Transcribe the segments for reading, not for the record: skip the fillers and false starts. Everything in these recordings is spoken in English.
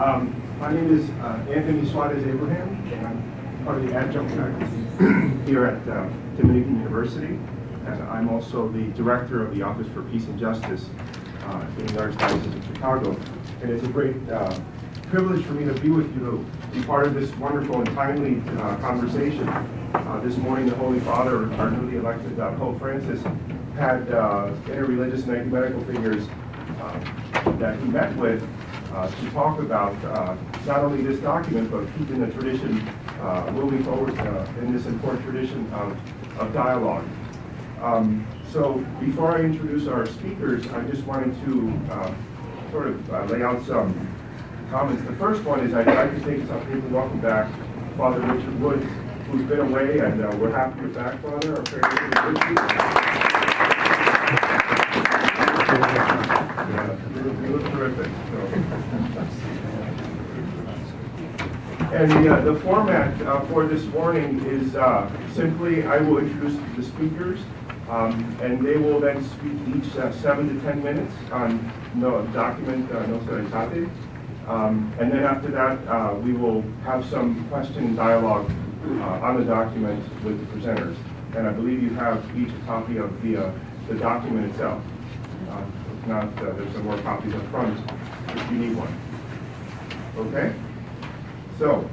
My name is Anthony Suarez-Abraham, and I'm part of the adjunct faculty here at Dominican University, and I'm also the director of the Office for Peace and Justice in the Archdiocese of Chicago. And it's a great privilege for me to be with you, to be part of this wonderful and timely conversation. This morning, the Holy Father, our newly elected Pope Francis, had interreligious and ecumenical figures that he met with to talk about not only this document, but keeping the tradition moving forward in this important tradition of dialogue. So before I introduce our speakers, I just wanted to sort of lay out some comments. The first one is I'd like to take this opportunity to welcome back Father Richard Woods, who's been away, and we're happy you're back, Father. Our prayers are with you. You look terrific. And the format for this morning is simply I will introduce the speakers, and they will then speak each 7 to 10 minutes on the document Nostra, Aetate. And then after that, we will have some question and dialogue on the document with the presenters. And I believe you have each a copy of the document itself. If not, there's some more copies up front if you need one. Okay? So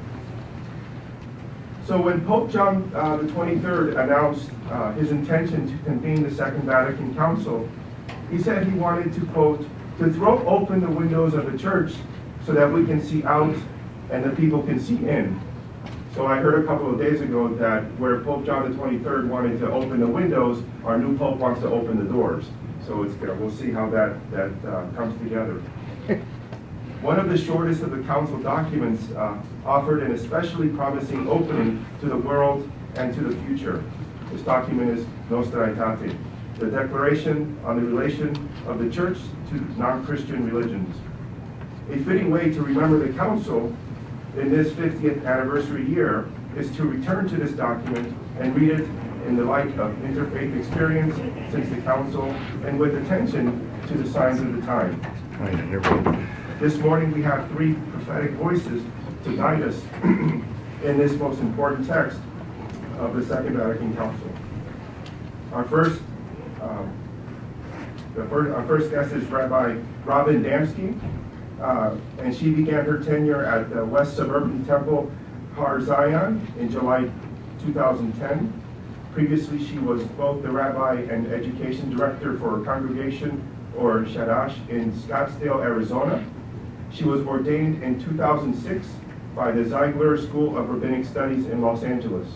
when Pope John the 23rd announced his intention to convene the Second Vatican Council, he said he wanted to, quote, to throw open the windows of the church so that we can see out and the people can see in. So I heard a couple of days ago that where Pope John the 23rd wanted to open the windows, our new Pope wants to open the doors. So it's we'll see how that comes together. One of the shortest of the council documents offered an especially promising opening to the world and to the future. This document is Nostra, Aetate, the declaration on the relation of the church to non-Christian religions. A fitting way to remember the council in this 50th anniversary year is to return to this document and read it in the light of interfaith experience since the council and with attention to the signs of the time. This morning we have three prophetic voices to guide us in this most important text of the Second Vatican Council. Our first guest is Rabbi Damsky, and she began her tenure at the West Suburban Temple, Har Zion, in July 2010. Previously, she was both the rabbi and education director for a congregation, or Shadash, in Scottsdale, Arizona. She was ordained in 2006 by the Ziegler School of Rabbinic Studies in Los Angeles.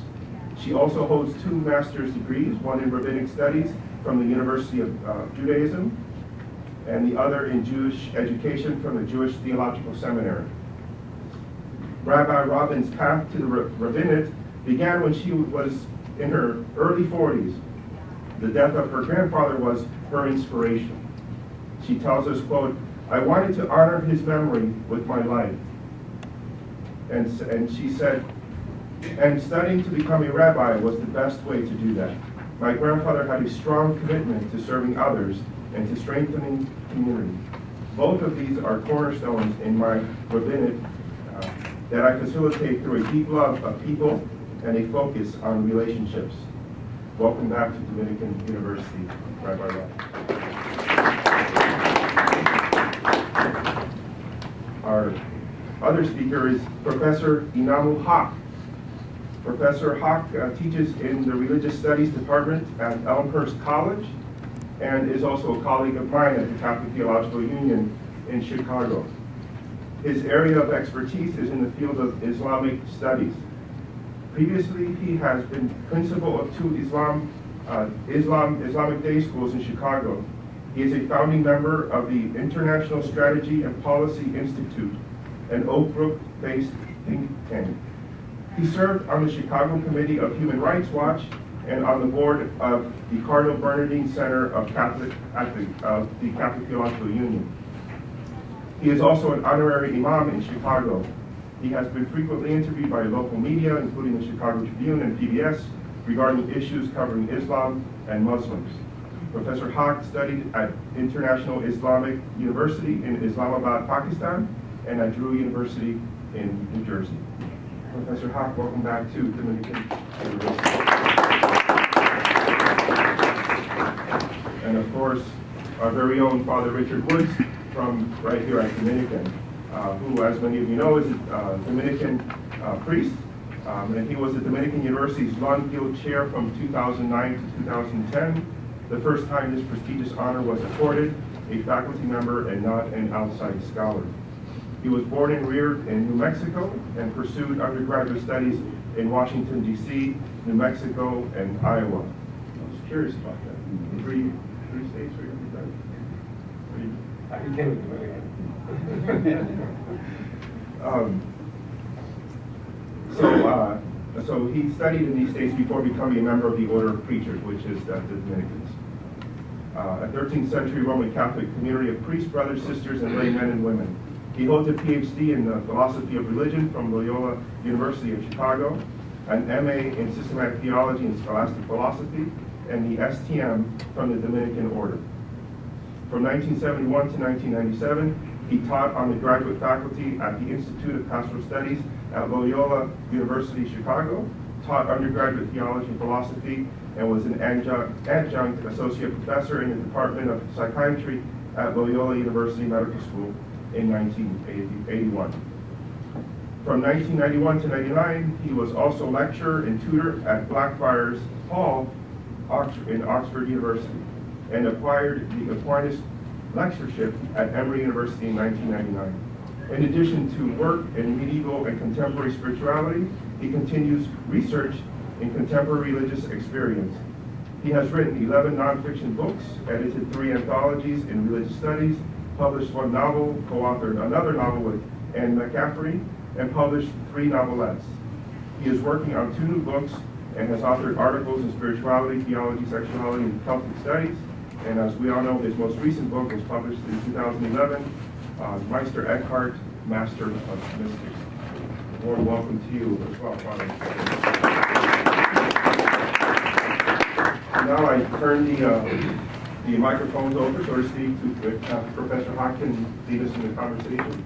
She also holds 2 master's degrees, one in Rabbinic Studies from the University of Judaism, and the other in Jewish education from the Jewish Theological Seminary. Rabbi Robin's path to the rabbinate began when she was in her early 40s. The death of her grandfather was her inspiration. She tells us, quote, I wanted to honor his memory with my life. And she said, and studying to become a rabbi was the best way to do that. My grandfather had a strong commitment to serving others and to strengthening community. Both of these are cornerstones in my rabbinate that I facilitate through a deep love of people and a focus on relationships. Welcome back to Dominican University, Rabbi Rabbi. Our other speaker is Professor Inamul Haq. Professor Haq teaches in the Religious Studies Department at Elmhurst College and is also a colleague of mine at the Catholic Theological Union in Chicago. His area of expertise is in the field of Islamic studies. Previously, he has been principal of 2 Islamic day schools in Chicago. He is a founding member of the International Strategy and Policy Institute, an Oak Brook-based think tank. He served on the Chicago Committee of Human Rights Watch and on the board of the Cardinal Bernardine Center of the Catholic Theological Union. He is also an honorary imam in Chicago. He has been frequently interviewed by local media, including the Chicago Tribune and PBS, regarding issues covering Islam and Muslims. Professor Haq studied at International Islamic University in Islamabad, Pakistan, and at Drew University in New Jersey. Professor Hawk, welcome back to Dominican University. And of course, our very own Father Richard Woods from right here at Dominican, who, as many of you know, is a Dominican priest. And he was the Dominican University's Lund Chair from 2009 to 2010, the first time this prestigious honor was accorded a faculty member and not an outside scholar. He was born and reared in New Mexico and pursued undergraduate studies in Washington, D.C., New Mexico, and Iowa. I was curious about that. Three states where you done? I became a Dominican. So he studied in these states before becoming a member of the Order of Preachers, which is the Dominicans. A 13th century Roman Catholic community of priests, brothers, sisters, and lay men and women. He holds a PhD in the philosophy of religion from Loyola University of Chicago, an MA in systematic theology and scholastic philosophy, and the STM from the Dominican Order. From 1971 to 1997, he taught on the graduate faculty at the Institute of Pastoral Studies at Loyola University, Chicago, taught undergraduate theology and philosophy, and was an adjunct associate professor in the Department of Psychiatry at Loyola University Medical School in 1981. From 1991 to 99, he was also lecturer and tutor at Blackfriars Hall in Oxford University, and acquired the Aquinas lectureship at Emory University in 1999. In addition to work in medieval and contemporary spirituality, he continues research in contemporary religious experience. He has written 11 nonfiction books, edited 3 anthologies in religious studies, published 1 novel, co-authored another novel with Anne McCaffrey, and published 3 novelettes. He is working on 2 new books and has authored articles in spirituality, theology, sexuality, and Celtic studies. And as we all know, his most recent book was published in 2011, Meister Eckhart, Master of Mystics. A warm welcome to you as well, Father. Now I turn the microphones over, so to speak, to Professor Hawk can lead us in the conversation.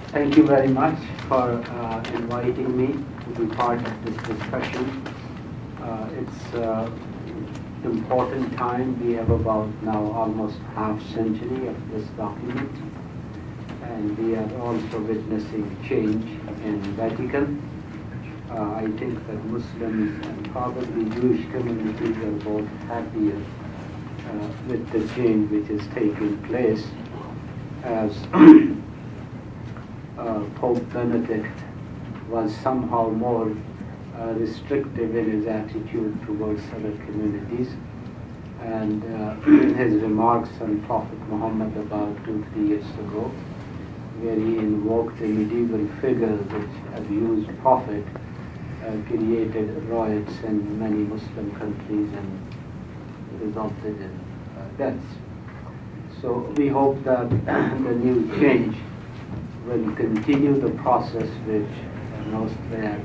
Thank you very much for inviting me to be part of this discussion. It's an important time. We have about now almost half century of this document, and we are also witnessing change in Vatican. I think that Muslims and probably Jewish communities are both happier with the change which is taking place, as Pope Benedict was somehow more restrictive in his attitude towards other communities, and his remarks on Prophet Muhammad about 2-3 years ago, where he invoked a medieval figure which abused Prophet, created riots in many Muslim countries and resulted in deaths. So we hope that the new change will continue the process which Nostra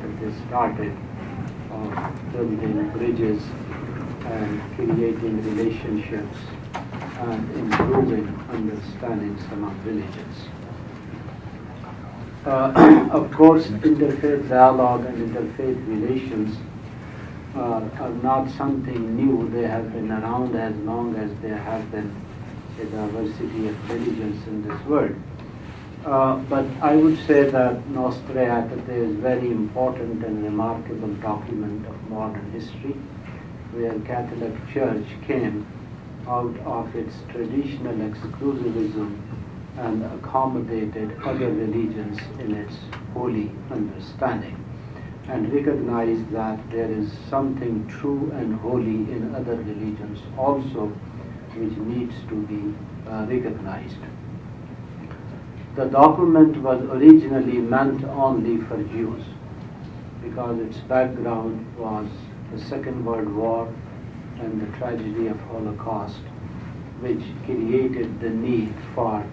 started of building bridges and creating relationships and improving understandings among religions. Of course, interfaith dialogue and interfaith relations are not something new. They have been around as long as there have been a diversity of religions in this world. But I would say that Nostra Aetate is a very important and remarkable document of modern history, where Catholic Church came out of its traditional exclusivism and accommodated other religions in its holy understanding, and recognized that there is something true and holy in other religions also, which needs to be recognized. The document was originally meant only for Jews, because its background was the Second World War and the tragedy of Holocaust, which created the need for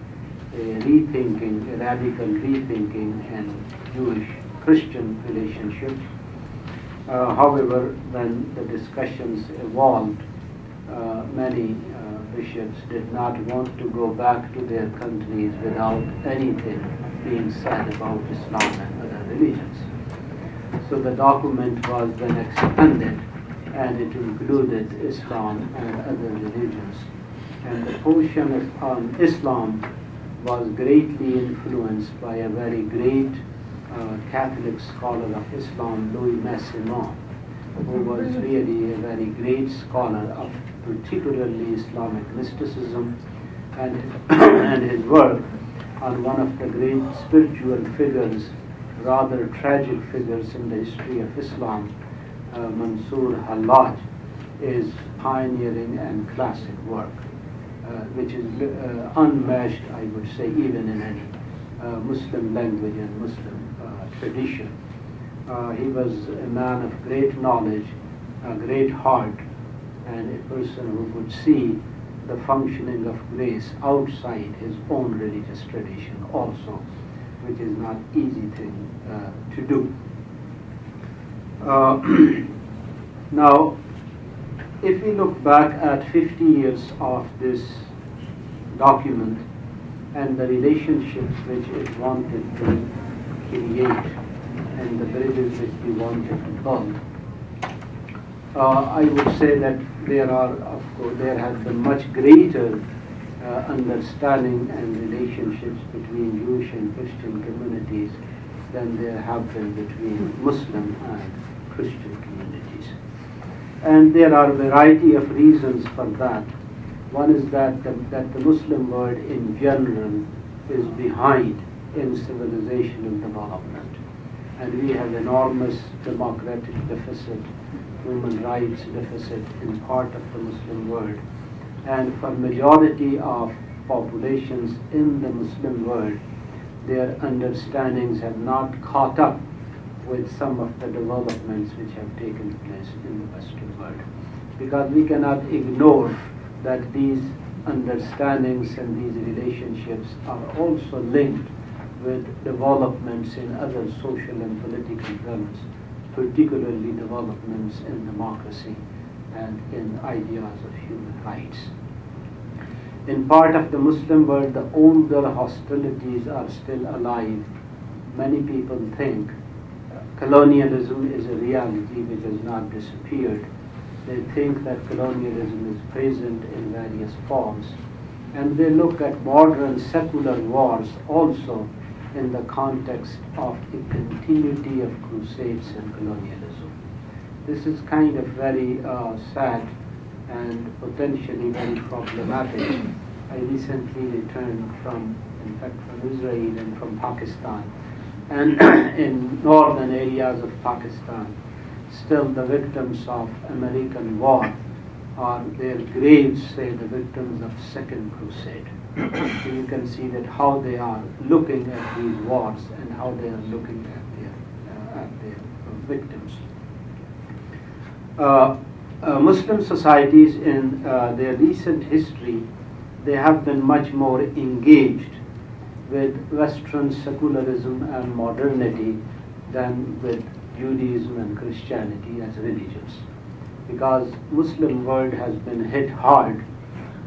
a rethinking, a radical rethinking in Jewish-Christian relationships. However, when the discussions evolved, many bishops did not want to go back to their countries without anything being said about Islam and other religions. So the document was then expanded, and it included Islam and other religions. And the portion on Islam was greatly influenced by a very great Catholic scholar of Islam, Louis Massimon, who was really a very great scholar of particularly Islamic mysticism, and his work on one of the great spiritual figures, rather tragic figures in the history of Islam, Mansur Hallaj, is pioneering and classic work, which is unmatched, I would say, even in any Muslim language and Muslim tradition. He was a man of great knowledge, a great heart, and a person who could see the functioning of grace outside his own religious tradition also, which is not easy thing to do. Now, if we look back at 50 years of this document and the relationships which it wanted to create and the bridges which we wanted to build, I would say that there has been much greater understanding and relationships between Jewish and Christian communities than there have been between Muslim and Christian communities. And there are a variety of reasons for that. One is that the Muslim world in general is behind in civilization and development. And we have enormous democratic deficit, human rights deficit in part of the Muslim world. And for majority of populations in the Muslim world, their understandings have not caught up with some of the developments which have taken place in the Western world. Because we cannot ignore that these understandings and these relationships are also linked with developments in other social and political realms, particularly developments in democracy and in ideas of human rights. In part of the Muslim world, the older hostilities are still alive. Many people think colonialism is a reality which has not disappeared. They think that colonialism is present in various forms. And they look at modern secular wars also in the context of a continuity of crusades and colonialism. This is kind of very sad and potentially very problematic. I recently returned from Israel and from Pakistan. And in northern areas of Pakistan, still the victims of American war are, their graves say, the victims of Second Crusade. So you can see that how they are looking at these wars and how they are looking at their victims. Muslim societies in their recent history, they have been much more engaged with Western secularism and modernity than with Judaism and Christianity as religions. Because Muslim world has been hit hard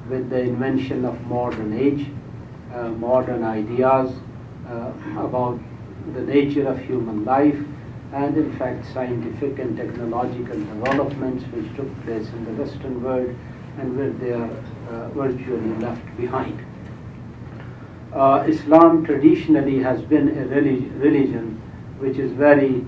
with the invention of modern age, modern ideas about the nature of human life, and in fact scientific and technological developments which took place in the Western world and where they are virtually left behind. Islam traditionally has been a religion which is very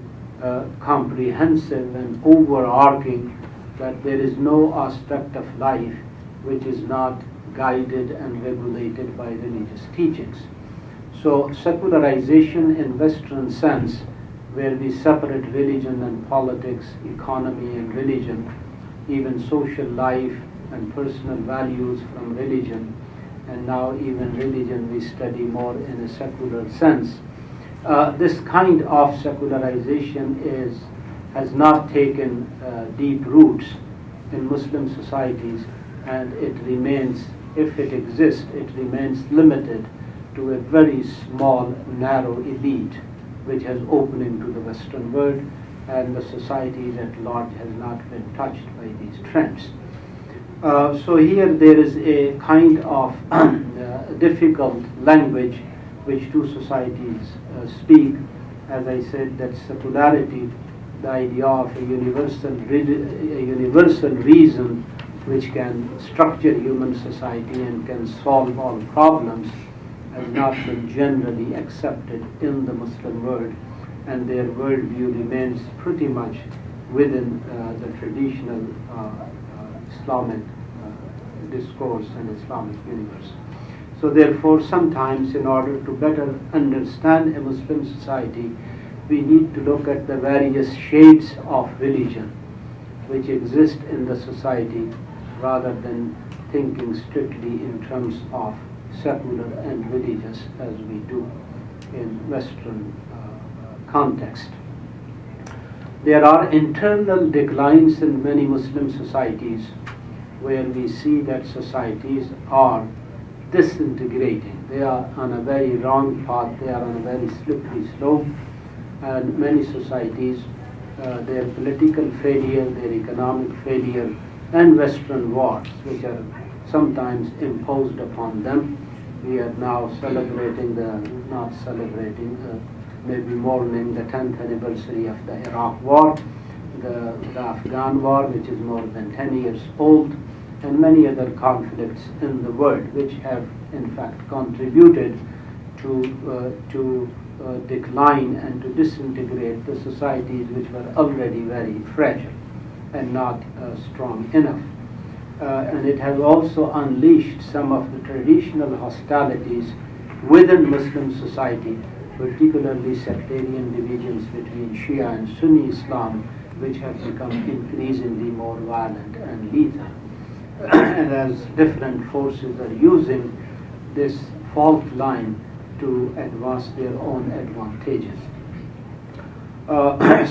comprehensive and overarching, that there is no aspect of life which is not guided and regulated by religious teachings. So secularization in Western sense, where we separate religion and politics, economy and religion, even social life and personal values from religion, and now even religion we study more in a secular sense. This kind of secularization has not taken deep roots in Muslim societies, and it remains, if it exists, it remains limited to a very small, narrow elite which has opened into the Western world, and the societies at large has not been touched by these trends. So here there is a kind of difficult language which two societies speak. As I said, that secularity, the idea of a universal reason which can structure human society and can solve all problems, has not been generally accepted in the Muslim world, and their worldview remains pretty much within the traditional Islamic discourse and Islamic universe. So therefore, sometimes in order to better understand a Muslim society, we need to look at the various shades of religion which exist in the society, rather than thinking strictly in terms of secular and religious as we do in Western context. There are internal declines in many Muslim societies where we see that societies are disintegrating. They are on a very wrong path, they are on a very slippery slope, and many societies, their political failure, their economic failure, and Western wars, which are sometimes imposed upon them. We are now maybe mourning the 10th anniversary of the Iraq War, the Afghan War, which is more than 10 years old, and many other conflicts in the world, which have in fact contributed to decline and to disintegrate the societies which were already very fragile and not strong enough. And it has also unleashed some of the traditional hostilities within Muslim society, particularly sectarian divisions between Shia and Sunni Islam, which have become increasingly more violent and lethal. And as different forces are using this fault line to advance their own advantages.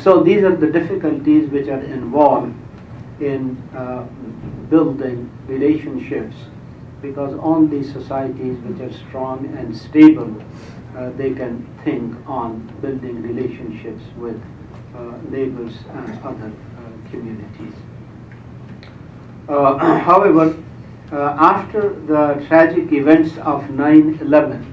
So these are the difficulties which are involved in building relationships, because only societies which are strong and stable, they can think on building relationships with neighbors and other communities. However, after the tragic events of 9/11,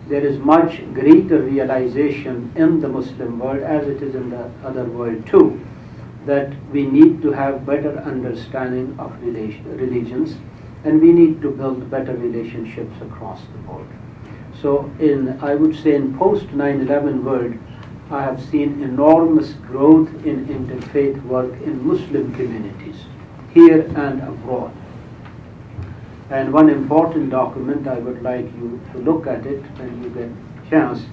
there is much greater realization in the Muslim world, as it is in the other world too, that we need to have better understanding of religions, and we need to build better relationships across the board. So I would say in post 9/11 world, I have seen enormous growth in interfaith work in Muslim communities, here and abroad. And one important document, I would like you to look at it when you get a chance,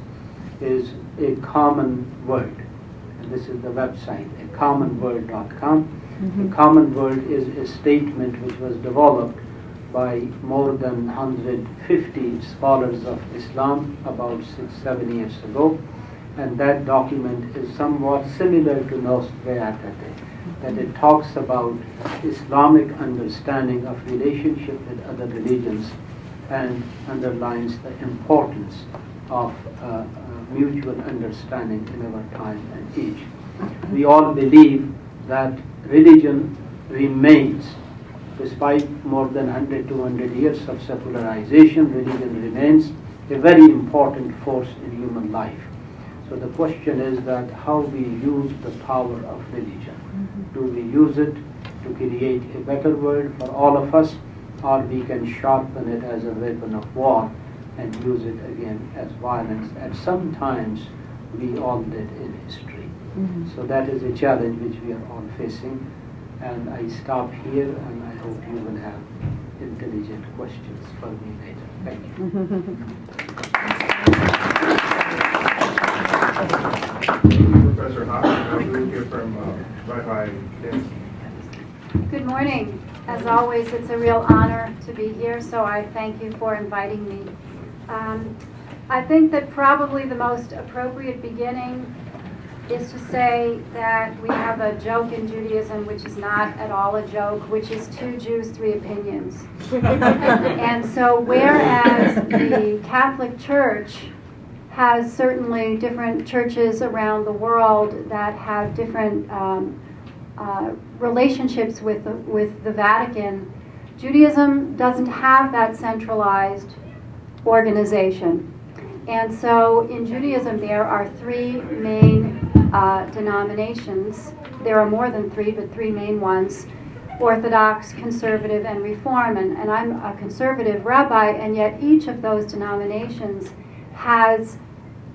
is A Common Word. And this is the website, acommonword.com. A Common Word is a statement which was developed by more than 150 scholars of Islam about 6-7 years ago. And that document is somewhat similar to Nostra, Aetate, that it talks about Islamic understanding of relationship with other religions and underlines the importance of mutual understanding in our time and age. We all believe that religion remains, despite more than 100-200 years of secularization, religion remains a very important force in human life. So the question is that how we use the power of religion. Do we use it to create a better world for all of us, or we can sharpen it as a weapon of war and use it again as violence, as sometimes we all did in history. So that is a challenge which we are all facing. And I stop here, and I hope you will have intelligent questions for me later. Thank you. Professor Hoffman, we will hear from Rabbi Damsky. Good morning. As always, it's a real honor to be here, so I thank you for inviting me. I think that probably the most appropriate beginning is to say that we have a joke in Judaism which is not at all a joke, which is 2 Jews, 3 opinions. And so whereas the Catholic Church has certainly different churches around the world that have different relationships with the Vatican, Judaism doesn't have that centralized organization. And so in Judaism there are three main denominations. There are more than three, but three main ones: Orthodox, Conservative, and Reform. And I'm a conservative rabbi, and yet each of those denominations has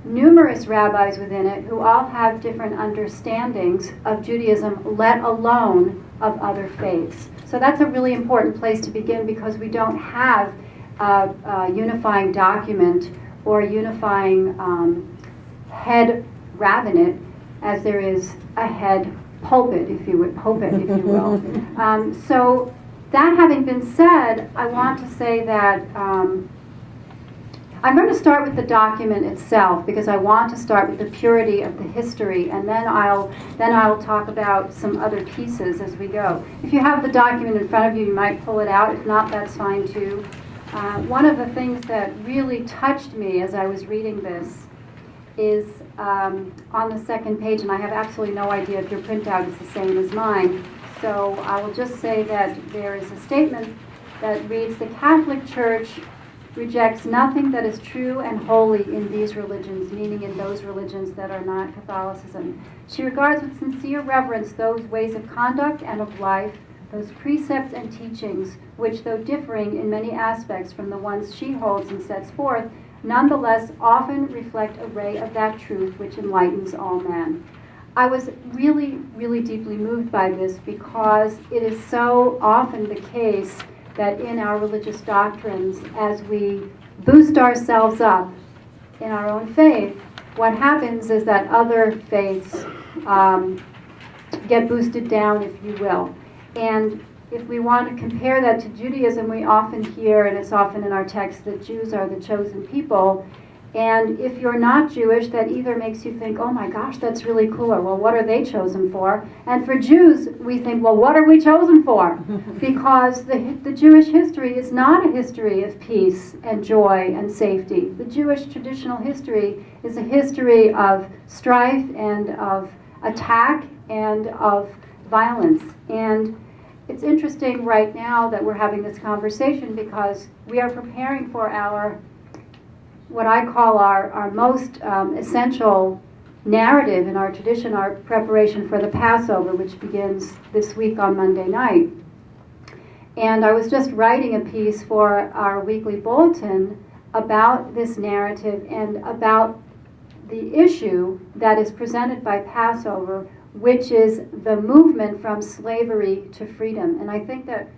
numerous rabbis within it who all have different understandings of Judaism, let alone of other faiths. So that's a really important place to begin, because we don't have a unifying document or a unifying head rabbinate, as there is a head pulpit, if you will. So that having been said, I want to say that I'm going to start with the document itself, because I want to start with the purity of the history, and then I'll talk about some other pieces as we go. If you have the document in front of you, you might pull it out. If not, that's fine too. One of the things that really touched me as I was reading this is on the second page, and I have absolutely no idea if your printout is the same as mine, so I will just say that there is a statement that reads, "The Catholic Church rejects nothing that is true and holy in these religions," meaning in those religions that are not Catholicism. "She regards with sincere reverence those ways of conduct and of life, those precepts and teachings, which, though differing in many aspects from the ones she holds and sets forth, nonetheless often reflect a ray of that truth which enlightens all men." I was really, really deeply moved by this, because it is so often the case that in our religious doctrines, as we boost ourselves up in our own faith, what happens is that other faiths get boosted down, if you will. And if we want to compare that to Judaism, we often hear, and it's often in our text, that Jews are the chosen people. And if you're not Jewish, that either makes you think, oh my gosh, that's really cool, or well, what are they chosen for? And for Jews, we think, well, what are we chosen for? Because the Jewish history is not a history of peace and joy and safety. The Jewish traditional history is a history of strife and of attack and of violence. And it's interesting right now that we're having this conversation, because we are preparing for what I call our most essential narrative in our tradition, our preparation for the Passover, which begins this week on Monday night. And I was just writing a piece for our weekly bulletin about this narrative and about the issue that is presented by Passover, which is the movement from slavery to freedom. And I think that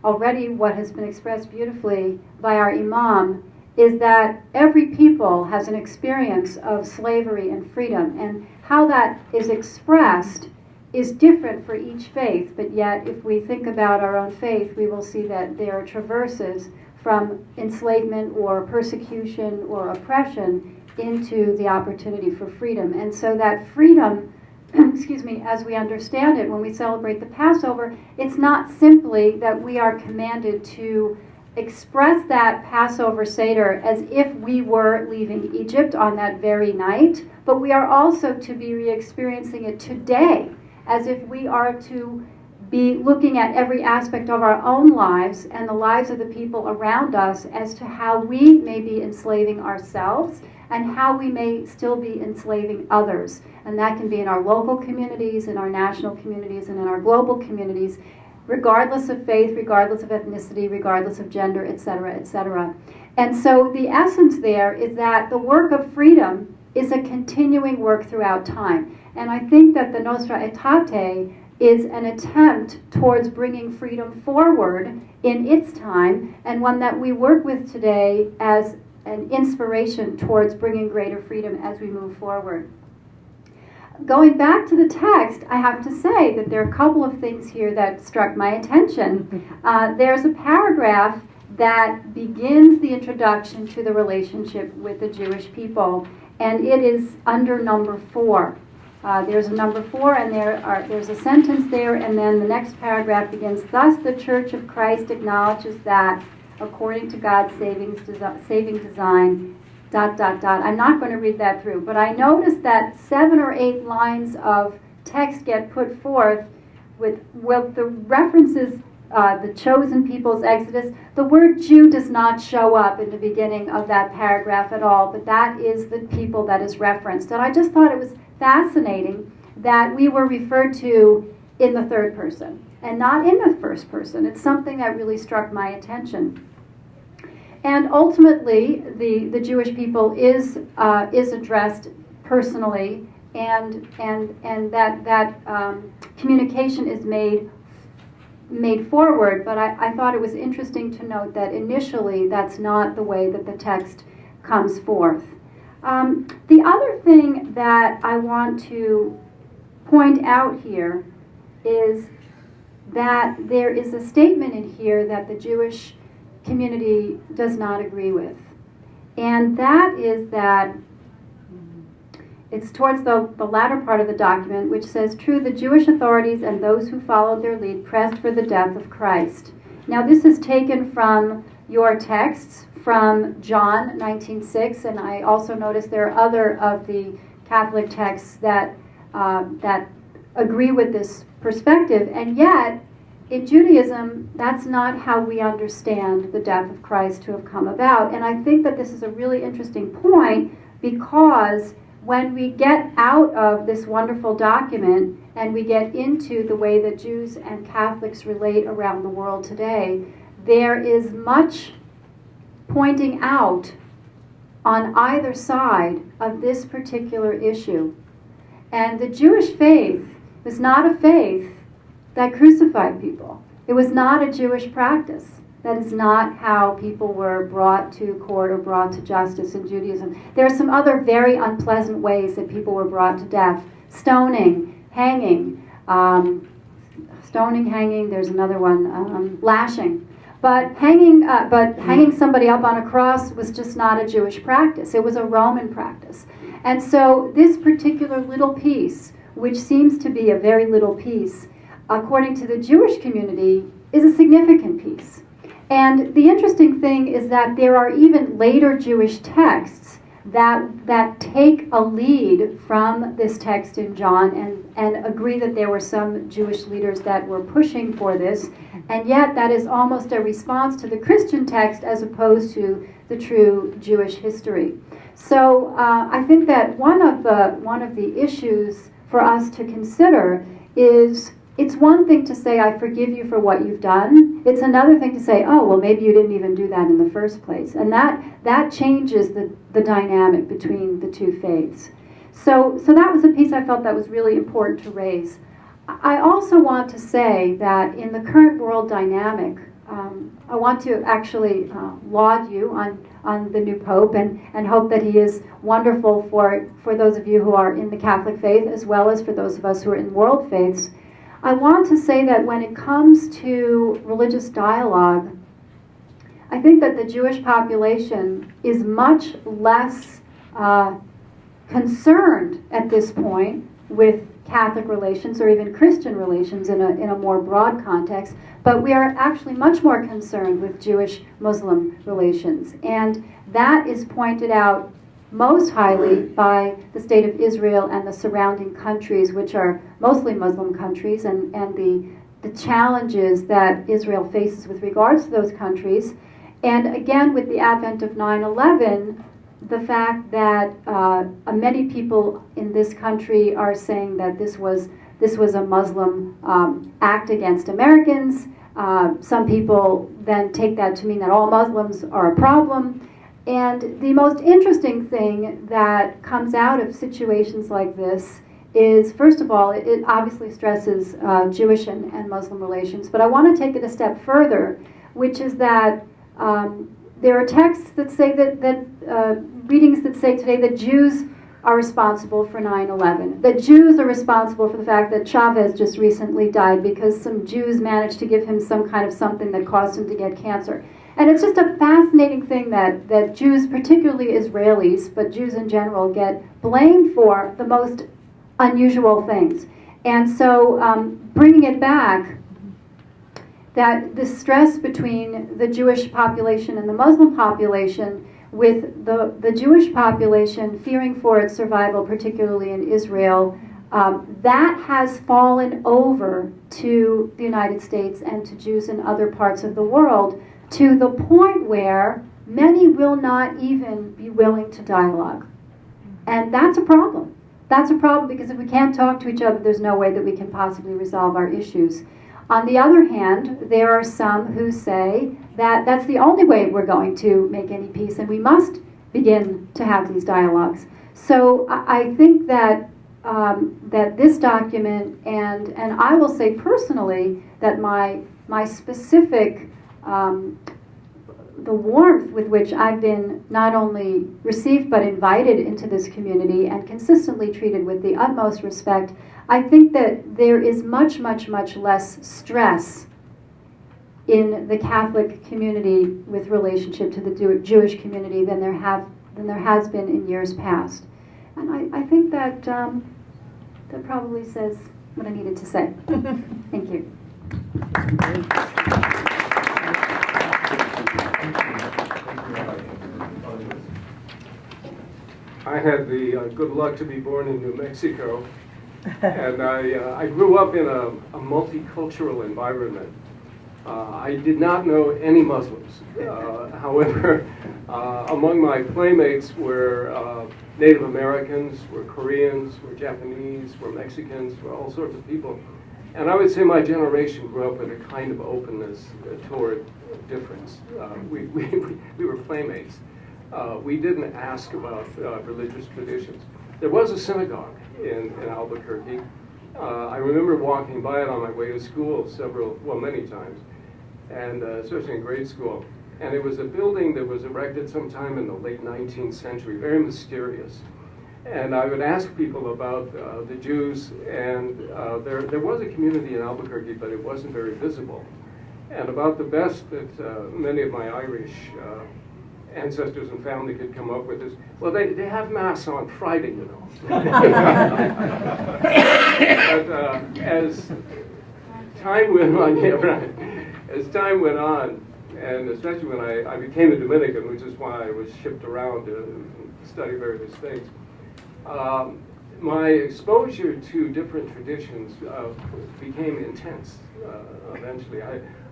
already what has been expressed beautifully by our imam is that every people has an experience of slavery and freedom, and how that is expressed is different for each faith, but yet if we think about our own faith, we will see that there are traverses from enslavement or persecution or oppression into the opportunity for freedom. And so that freedom, excuse me, as we understand it when we celebrate the Passover, it's not simply that we are commanded to express that Passover Seder as if we were leaving Egypt on that very night, but we are also to be re-experiencing it today, as if we are to be looking at every aspect of our own lives and the lives of the people around us as to how we may be enslaving ourselves and how we may still be enslaving others. And that can be in our local communities, in our national communities, and in our global communities, regardless of faith, regardless of ethnicity, regardless of gender, etc., etc. And so the essence there is that the work of freedom is a continuing work throughout time. And I think that the Nostra Aetate is an attempt towards bringing freedom forward in its time, and one that we work with today as an inspiration towards bringing greater freedom as we move forward. Going back to the text, I have to say that there are a couple of things here that struck my attention. There's a paragraph that begins the introduction to the relationship with the Jewish people, and it is under number 4. There's a number 4, and there's a sentence there, and then the next paragraph begins, "Thus the Church of Christ acknowledges that, according to God's saving design, ... I'm not going to read that through, but I noticed that 7 or 8 lines of text get put forth with the references the chosen people's exodus. The word Jew does not show up in the beginning of that paragraph at all, but that is the people that is referenced. And I just thought it was fascinating that we were referred to in the third person and not in the first person. It's something that really struck my attention. And ultimately, the Jewish people is addressed personally, and that communication is made forward. But I thought it was interesting to note that initially that's not the way that the text comes forth. The other thing that I want to point out here is that there is a statement in here that the Jewish community does not agree with. And that is that it's towards the latter part of the document, which says, "True, the Jewish authorities and those who followed their lead pressed for the death of Christ." Now, this is taken from your texts, from John 19:6, and I also noticed there are other of the Catholic texts that agree with this perspective, and yet in Judaism, that's not how we understand the death of Christ to have come about. And I think that this is a really interesting point, because when we get out of this wonderful document and we get into the way that Jews and Catholics relate around the world today, there is much pointing out on either side of this particular issue. And the Jewish faith was not a faith that crucified people. It was not a Jewish practice. That is not how people were brought to court or brought to justice in Judaism. There are some other very unpleasant ways that people were brought to death. Stoning, hanging. There's another one, lashing. But hanging somebody up on a cross was just not a Jewish practice. It was a Roman practice. And so this particular little piece, which seems to be a very little piece, according to the Jewish community, is a significant piece. And the interesting thing is that there are even later Jewish texts that take a lead from this text in John and agree that there were some Jewish leaders that were pushing for this, and yet that is almost a response to the Christian text as opposed to the true Jewish history. So I think that one of the issues for us to consider is, it's one thing to say, I forgive you for what you've done. It's another thing to say, oh, well, maybe you didn't even do that in the first place. And that changes the dynamic between the two faiths. So that was a piece I felt that was really important to raise. I also want to say that in the current world dynamic, I want to actually laud you on the new Pope and hope that he is wonderful for those of you who are in the Catholic faith, as well as for those of us who are in world faiths. I want to say that when it comes to religious dialogue, I think that the Jewish population is much less concerned at this point with Catholic relations or even Christian relations in a more broad context, but we are actually much more concerned with Jewish-Muslim relations. And that is pointed out most highly by the state of Israel and the surrounding countries, which are mostly Muslim countries, and the challenges that Israel faces with regards to those countries. And again, with the advent of 9/11, the fact that many people in this country are saying that this was a Muslim act against Americans. Some people then take that to mean that all Muslims are a problem. And the most interesting thing that comes out of situations like this is, first of all, it obviously stresses Jewish and Muslim relations, but I want to take it a step further, which is that there are texts that say readings that say today that Jews are responsible for 9/11, that Jews are responsible for the fact that Chavez just recently died because some Jews managed to give him some kind of something that caused him to get cancer. And it's just a fascinating thing that Jews, particularly Israelis, but Jews in general, get blamed for the most unusual things. And so bringing it back, that the stress between the Jewish population and the Muslim population, with the Jewish population fearing for its survival, particularly in Israel, That has fallen over to the United States and to Jews in other parts of the world, to the point where many will not even be willing to dialogue. And that's a problem. That's a problem, because if we can't talk to each other, there's no way that we can possibly resolve our issues. On the other hand, there are some who say that that's the only way we're going to make any peace, and we must begin to have these dialogues. So I think that that this document, and I will say personally that my specific the warmth with which I've been not only received but invited into this community and consistently treated with the utmost respect, I think that there is much, much, much less stress in the Catholic community with relationship to the Jewish community than there has been in years past. And I think that that probably says what I needed to say. Thank you. I had the good luck to be born in New Mexico, and I grew up in a multicultural environment. I did not know any Muslims. However, among my playmates were Native Americans, were Koreans, were Japanese, were Mexicans, were all sorts of people. And I would say my generation grew up with a kind of openness toward difference. We were playmates. We didn't ask about religious traditions. There was a synagogue in Albuquerque. I remember walking by it on my way to school many times, and especially in grade school. And it was a building that was erected sometime in the late 19th century, very mysterious. And I would ask people about the Jews, and there was a community in Albuquerque, but it wasn't very visible. And about the best that many of my Irish ancestors and family could come up with is, well, they have Mass on Friday, you know. But as time went on, yeah, right. As time went on, and especially when I became a Dominican, which is why I was shipped around to study various things, my exposure to different traditions became intense eventually.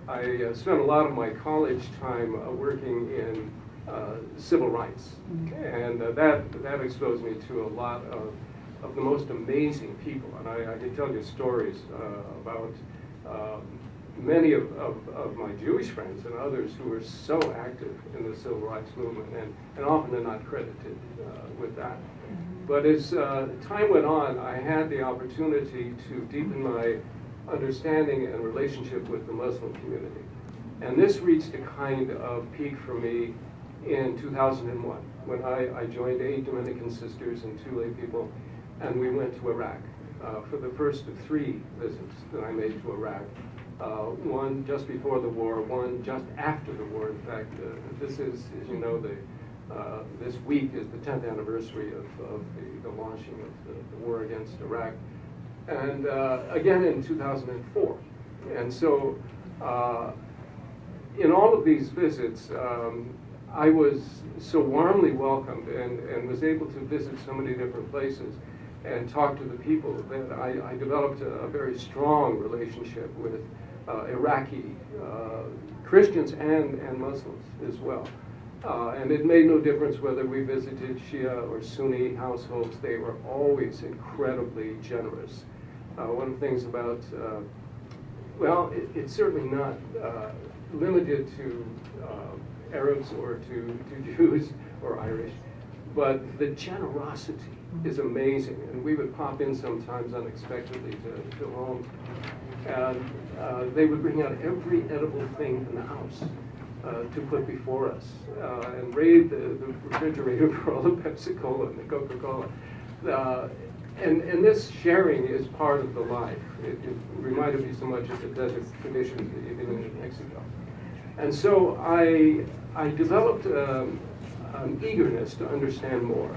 I spent a lot of my college time working in civil rights, and that exposed me to a lot of the most amazing people. And I can tell you stories about many of my Jewish friends and others who were so active in the civil rights movement, and often are not credited with that. But as time went on, I had the opportunity to deepen my understanding and relationship with the Muslim community. And this reached a kind of peak for me in 2001, when I joined 8 Dominican sisters and 2 lay people, and we went to Iraq for the first of 3 visits that I made to Iraq. One just before the war, one just after the war. In fact, this is, as you know, this week is the 10th anniversary of the launching of the war against Iraq. And again in 2004. And so in all of these visits, I was so warmly welcomed and was able to visit so many different places and talk to the people that I developed a very strong relationship with Iraqi Christians and Muslims as well. And it made no difference whether we visited Shia or Sunni households. They were always incredibly generous. One of the things about, well, it's certainly not limited to Arabs or to Jews or Irish, but the generosity is amazing. And we would pop in sometimes unexpectedly to homes, and they would bring out every edible thing in the house to put before us, and raid the refrigerator for all the Pepsi-Cola and the Coca-Cola. And this sharing is part of the life. It reminded me so much of the desert traditions that even in Mexico. And so I developed an eagerness to understand more.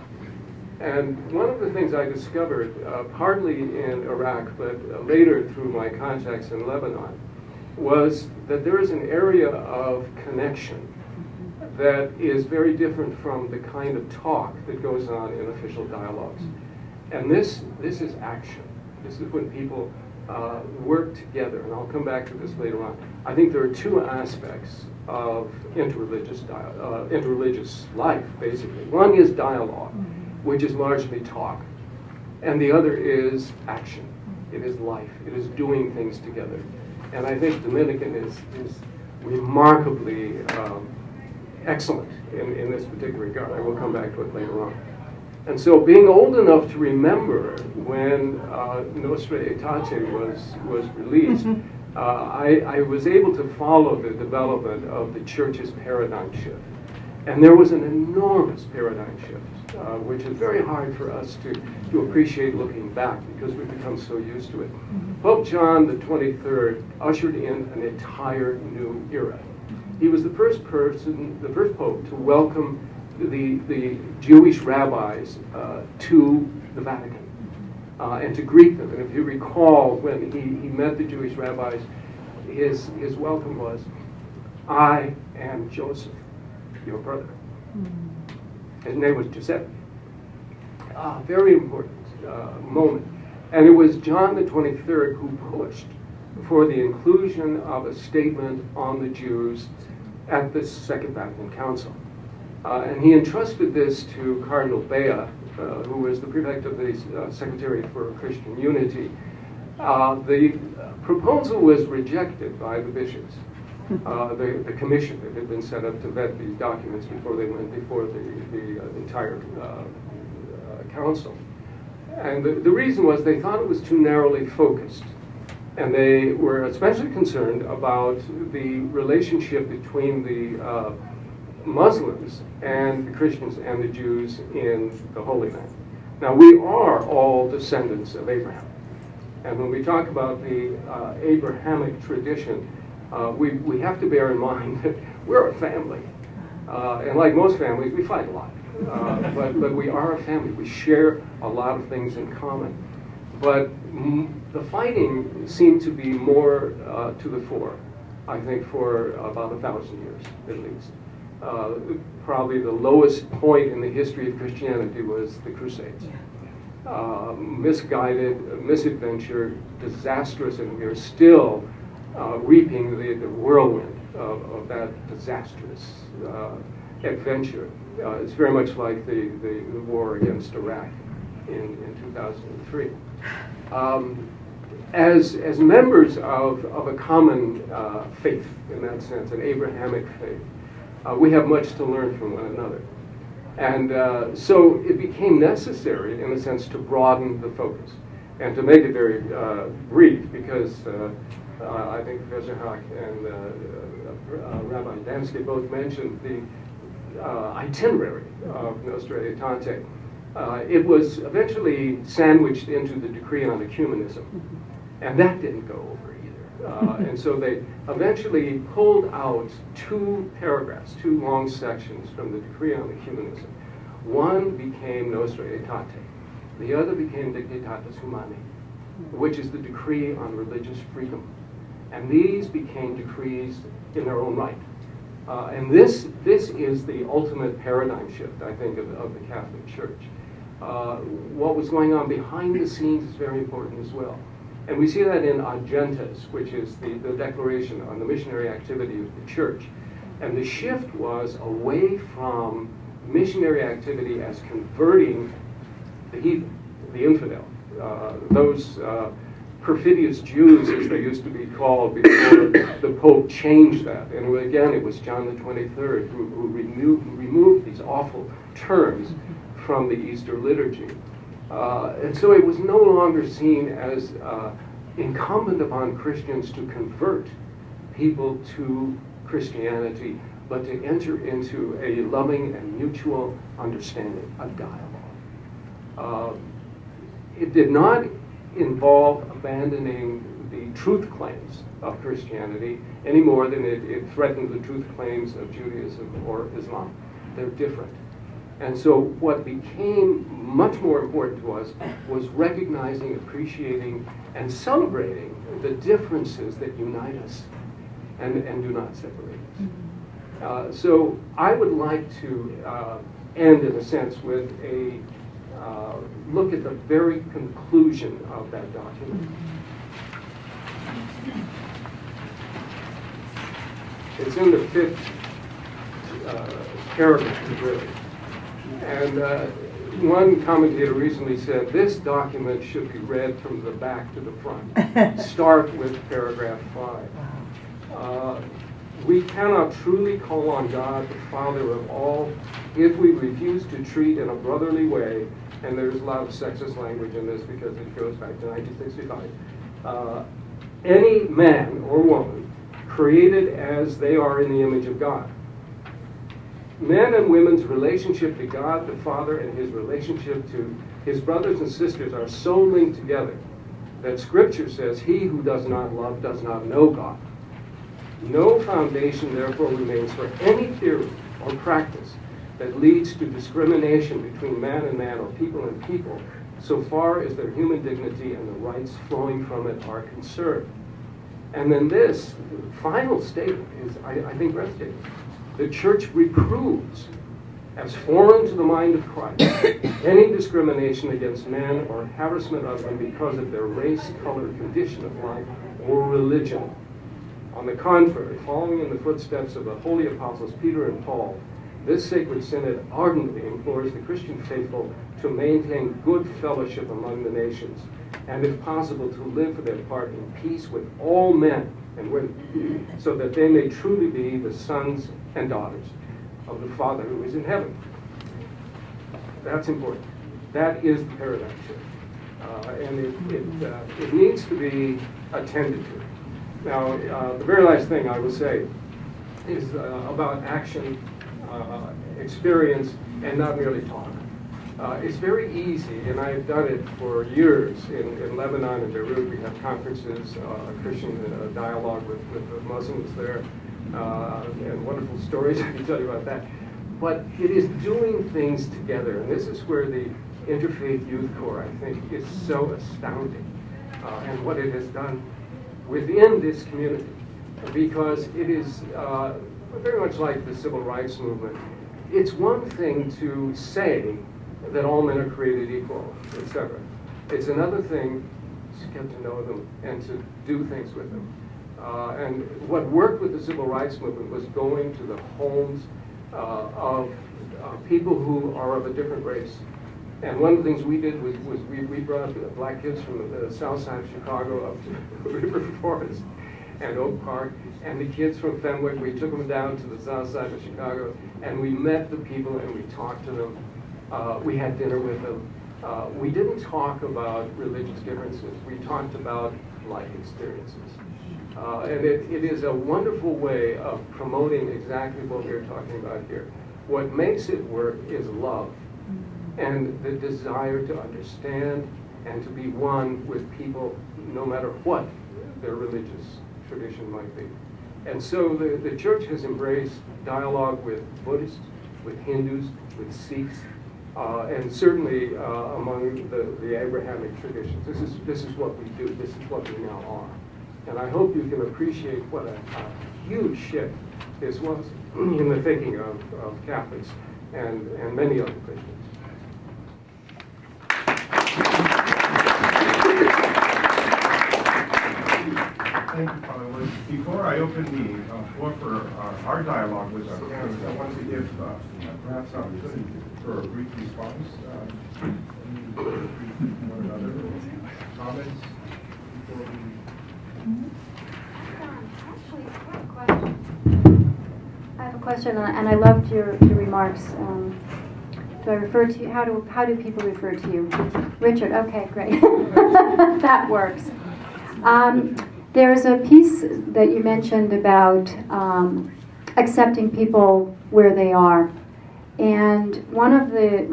And one of the things I discovered, partly in Iraq, but later through my contacts in Lebanon, was that there is an area of connection that is very different from the kind of talk that goes on in official dialogues. And this is action. This is when people work together, and I'll come back to this later on. I think there are two aspects of interreligious life, basically. One is dialogue, which is largely talk, and the other is action. It is life. It is doing things together. And I think Dominican is remarkably excellent in this particular regard. I will come back to it later on. And so being old enough to remember when Nostra Aetate was released, I was able to follow the development of the church's paradigm shift. And there was an enormous paradigm shift, which is very hard for us to appreciate looking back because we've become so used to it. Pope John the 23rd ushered in an entire new era. He was the first pope to welcome the Jewish rabbis to the Vatican and to greet them. And if you recall, when he met the Jewish rabbis, his welcome was, "I am Joseph, your brother." His name was Giuseppe. Very important moment. And it was John the 23rd who pushed for the inclusion of a statement on the Jews at the Second Vatican Council. And he entrusted this to Cardinal Bea, who was the prefect of the Secretariat for Christian Unity. The proposal was rejected by the bishops. The commission that had been set up to vet these documents before they went before the entire council. And the reason was they thought it was too narrowly focused. And they were especially concerned about the relationship between the Muslims and the Christians and the Jews in the Holy Land. Now, we are all descendants of Abraham. And when we talk about the Abrahamic tradition, we have to bear in mind that we're a family. And like most families, we fight a lot. But we are a family. We share a lot of things in common. But the fighting seemed to be more to the fore, I think, for about 1,000 years, at least. Probably the lowest point in the history of Christianity was the Crusades. Misguided, misadventure, disastrous, and we are still reaping the whirlwind of that disastrous adventure. It's very much like the war against Iraq in 2003. As members of a common faith, in that sense, an Abrahamic faith, we have much to learn from one another. And so it became necessary, in a sense, to broaden the focus. And to make it very brief, because I think Professor Hack and Rabbi Damsky both mentioned the itinerary of Nostra Aetate. It was eventually sandwiched into the decree on ecumenism, and that didn't go over either. And so they eventually pulled out two paragraphs, two long sections from the decree on ecumenism. One became Nostra Aetate. The other became Dictatus Humani, which is the decree on religious freedom. And these became decrees in their own right. And this is the ultimate paradigm shift, I think, of the Catholic Church. What was going on behind the scenes is very important as well. And we see that in Ad Gentes, which is the declaration on the missionary activity of the Church. And the shift was away from missionary activity as converting the heathen, the infidel, those perfidious Jews, as they used to be called before the Pope changed that. And again, it was John the 23rd who removed these awful terms from the Easter liturgy. And so it was no longer seen as incumbent upon Christians to convert people to Christianity, but to enter into a loving and mutual understanding, a dialogue. It did not involve abandoning the truth claims of Christianity any more than it threatened the truth claims of Judaism or Islam. They're different. And so what became much more important to us was recognizing, appreciating, and celebrating the differences that unite us and do not separate us. So I would like to end, in a sense, with a look at the very conclusion of that document. It's in the 5th paragraph, really. And one commentator recently said, this document should be read from the back to the front. Start with paragraph 5. We cannot truly call on God, the Father of all, if we refuse to treat in a brotherly way, and there's a lot of sexist language in this because it goes back to 1965, any man or woman created as they are in the image of God. Men and women's relationship to God, the Father, and his relationship to his brothers and sisters are so linked together that Scripture says, he who does not love does not know God. No foundation, therefore, remains for any theory or practice that leads to discrimination between man and man or people and people, so far as their human dignity and the rights flowing from it are concerned. And then this final statement is, I think, breathtaking. The Church reproves, as foreign to the mind of Christ, any discrimination against men or harassment of them because of their race, color, condition of life, or religion. On the contrary, following in the footsteps of the holy apostles Peter and Paul, this sacred synod ardently implores the Christian faithful to maintain good fellowship among the nations, and if possible to live for their part in peace with all men and women, so that they may truly be the sons and daughters of the Father who is in heaven. That's important. That is the paradigm shift. And it needs to be attended to. Now, the very last thing I will say is about action, experience, and not merely talk. It's very easy, and I've done it for years in Lebanon and Beirut. We have conferences, Christian dialogue with the Muslims there, and wonderful stories I can tell you about that. But it is doing things together, and this is where the Interfaith Youth Corps, I think, is so astounding, and what it has done within this community, because it is very much like the civil rights movement. It's one thing to say that all men are created equal, etc. It's another thing to get to know them and to do things with them. And what worked with the civil rights movement was going to the homes of people who are of a different race. And one of the things we did was we brought black kids from the south side of Chicago up to River Forest and Oak Park, and the kids from Fenwick, we took them down to the south side of Chicago, and we met the people and we talked to them. We had dinner with them. We didn't talk about religious differences. We talked about life experiences. And it is a wonderful way of promoting exactly what we're talking about here. What makes it work is love and the desire to understand and to be one with people, no matter what their religious tradition might be. And so the church has embraced dialogue with Buddhists, with Hindus, with Sikhs, and certainly among the Abrahamic traditions. This is what we do. This is what we now are. And I hope you can appreciate what a huge shift this was in the thinking of Catholics and many other Christians. Thank you, Father. Before I open the floor for our dialogue with our parents, I want to give perhaps an opportunity for a brief response. One another. Comments before we... Actually, I have a question. I have a question, and I loved your remarks. Do I refer to you? How do people refer to you? Richard. Okay, great. That works. There's a piece that you mentioned about accepting people where they are, and one of the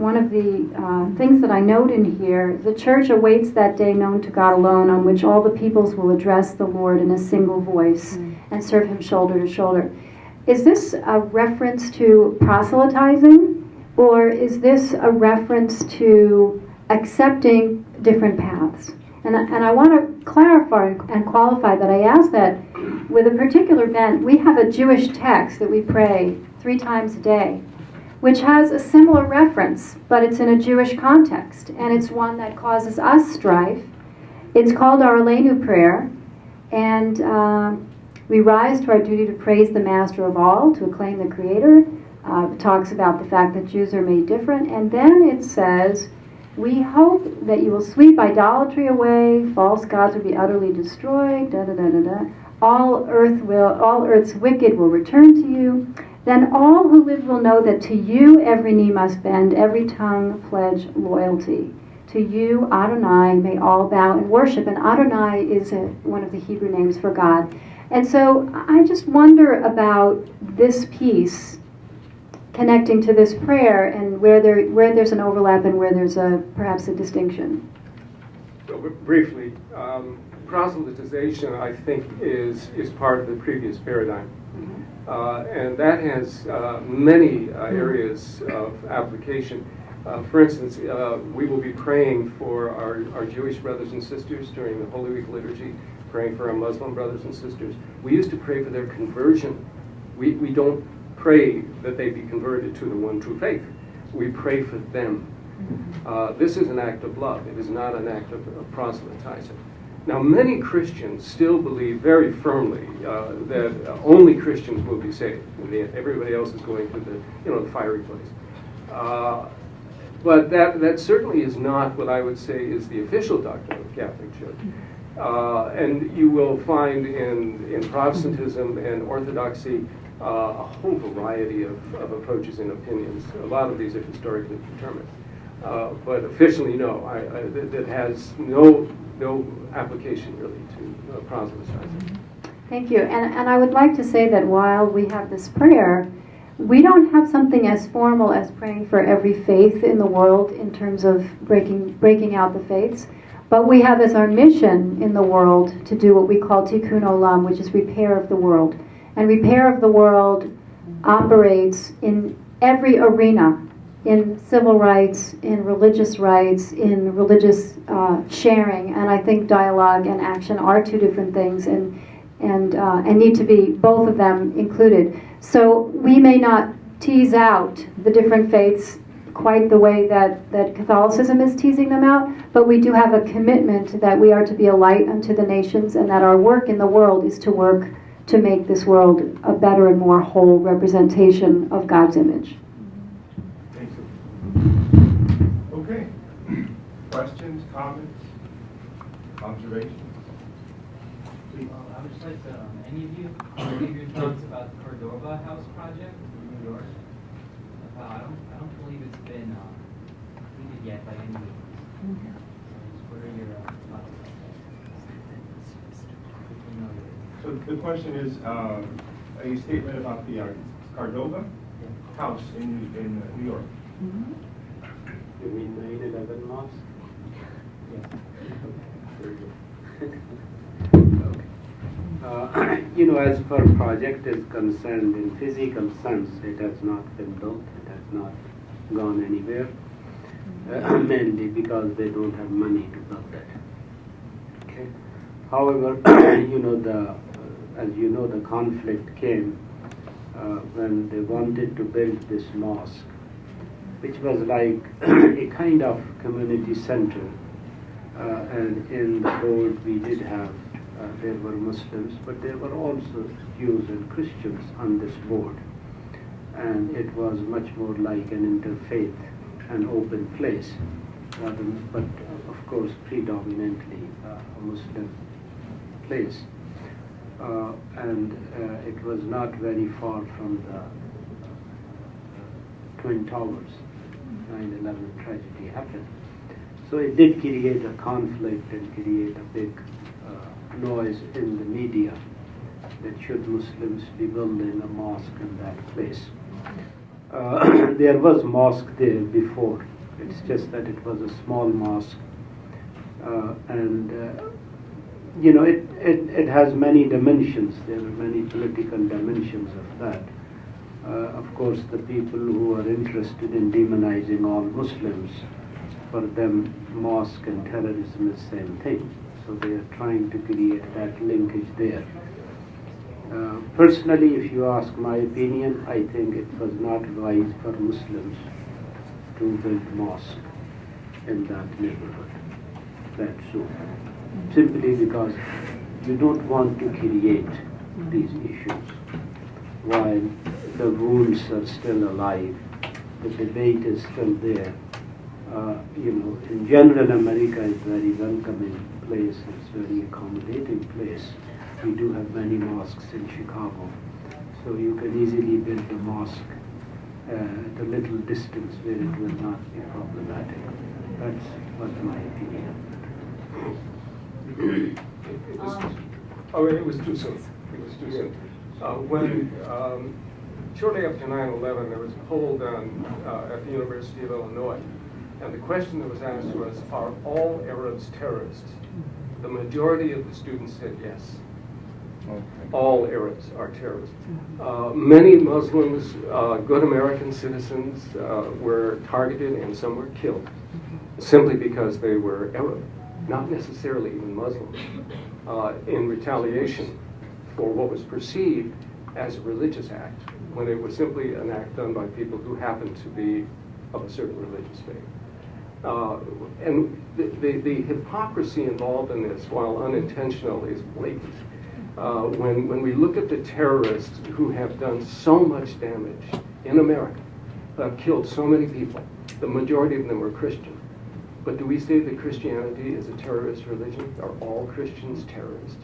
things that I note in here, the church awaits that day known to God alone, on which all the peoples will address the Lord in a single voice and serve Him shoulder to shoulder. Is this a reference to proselytizing, or is this a reference to accepting different paths? And I want to clarify and qualify that I ask that with a particular bent. We have a Jewish text that we pray 3 times a day. which has a similar reference, but it's in a Jewish context, and it's one that causes us strife. It's called Our Aleinu prayer, and we rise to our duty to praise the Master of all, to acclaim the Creator. It talks about the fact that Jews are made different, and then it says, we hope that you will sweep idolatry away, false gods will be utterly destroyed, all earth's wicked will return to you. Then all who live will know that to you every knee must bend, every tongue pledge loyalty. To you, Adonai, may all bow and worship. And Adonai is one of the Hebrew names for God. And so I just wonder about this piece connecting to this prayer and where there's an overlap and where there's perhaps a distinction. So briefly, proselytization, I think, is part of the previous paradigm. And that has many areas of application. For instance, we will be praying for our Jewish brothers and sisters during the Holy Week liturgy, praying for our Muslim brothers and sisters. We used to pray for their conversion. We don't pray that they be converted to the one true faith. We pray for them. This is an act of love. It is not an act of proselytizing. Now, many Christians still believe very firmly that only Christians will be saved. Everybody else is going to the fiery place. But that certainly is not what I would say is the official doctrine of the Catholic Church. And you will find in Protestantism and Orthodoxy a whole variety of approaches and opinions. A lot of these are historically determined. But officially, no. That has no application really to proselytizing. Thank you. And I would like to say that while we have this prayer, we don't have something as formal as praying for every faith in the world in terms of breaking out the faiths. But we have as our mission in the world to do what we call tikkun olam, which is repair of the world. And repair of the world operates in every arena, in civil rights, in religious sharing. And I think dialogue and action are two different things and need to be both of them included. So we may not tease out the different faiths quite the way that Catholicism is teasing them out, but we do have a commitment that we are to be a light unto the nations and that our work in the world is to work to make this world a better and more whole representation of God's image. Thank you. Okay. Questions, comments, observations? I would just like to, any of you, give your thoughts about the Cordova House project in New York. I don't believe it's been completed yet by any means. So what are your thoughts about that? So the question is a statement about the Cordova House in New York. You mean 9/11 mosque? Yes. Very good. As far as project is concerned, in physical sense, it has not been built. It has not gone anywhere. Mainly because they don't have money to build it. Okay. However, the conflict came when they wanted to build this mosque, which was like a kind of community center. And in the board we did have, there were Muslims, but there were also Jews and Christians on this board. And it was much more like an interfaith, an open place, but of course predominantly a Muslim place. And it was not very far from the Twin Towers. 9/11 tragedy happened. So it did create a conflict and create a big noise in the media that should Muslims be building a mosque in that place. There was mosque there before. It's just that it was a small mosque. It has many dimensions. There are many political dimensions of that. Of course, the people who are interested in demonizing all Muslims, for them, mosque and terrorism is the same thing. So they are trying to create that linkage there. Personally, if you ask my opinion, I think it was not wise for Muslims to build mosque in that neighborhood that soon. Simply because you don't want to create these issues while the wounds are still alive, the debate is still there. In general, America is a very welcoming place, it's a very accommodating place. We do have many mosques in Chicago, so you can easily build a mosque at a little distance where it will not be problematic. That's what my opinion. It was too soon. It was too soon. Shortly after 9/11, there was a poll done at the University of Illinois, and the question that was asked was, are all Arabs terrorists? The majority of the students said yes. Okay. All Arabs are terrorists. Many Muslims, good American citizens, were targeted and some were killed simply because they were Arab, not necessarily even Muslim, in retaliation for what was perceived as a religious act, when it was simply an act done by people who happened to be of a certain religious faith. And the hypocrisy involved in this, while unintentional, is blatant. When we look at the terrorists who have done so much damage in America, who have killed so many people, the majority of them were Christian. But do we say that Christianity is a terrorist religion? Are all Christians terrorists?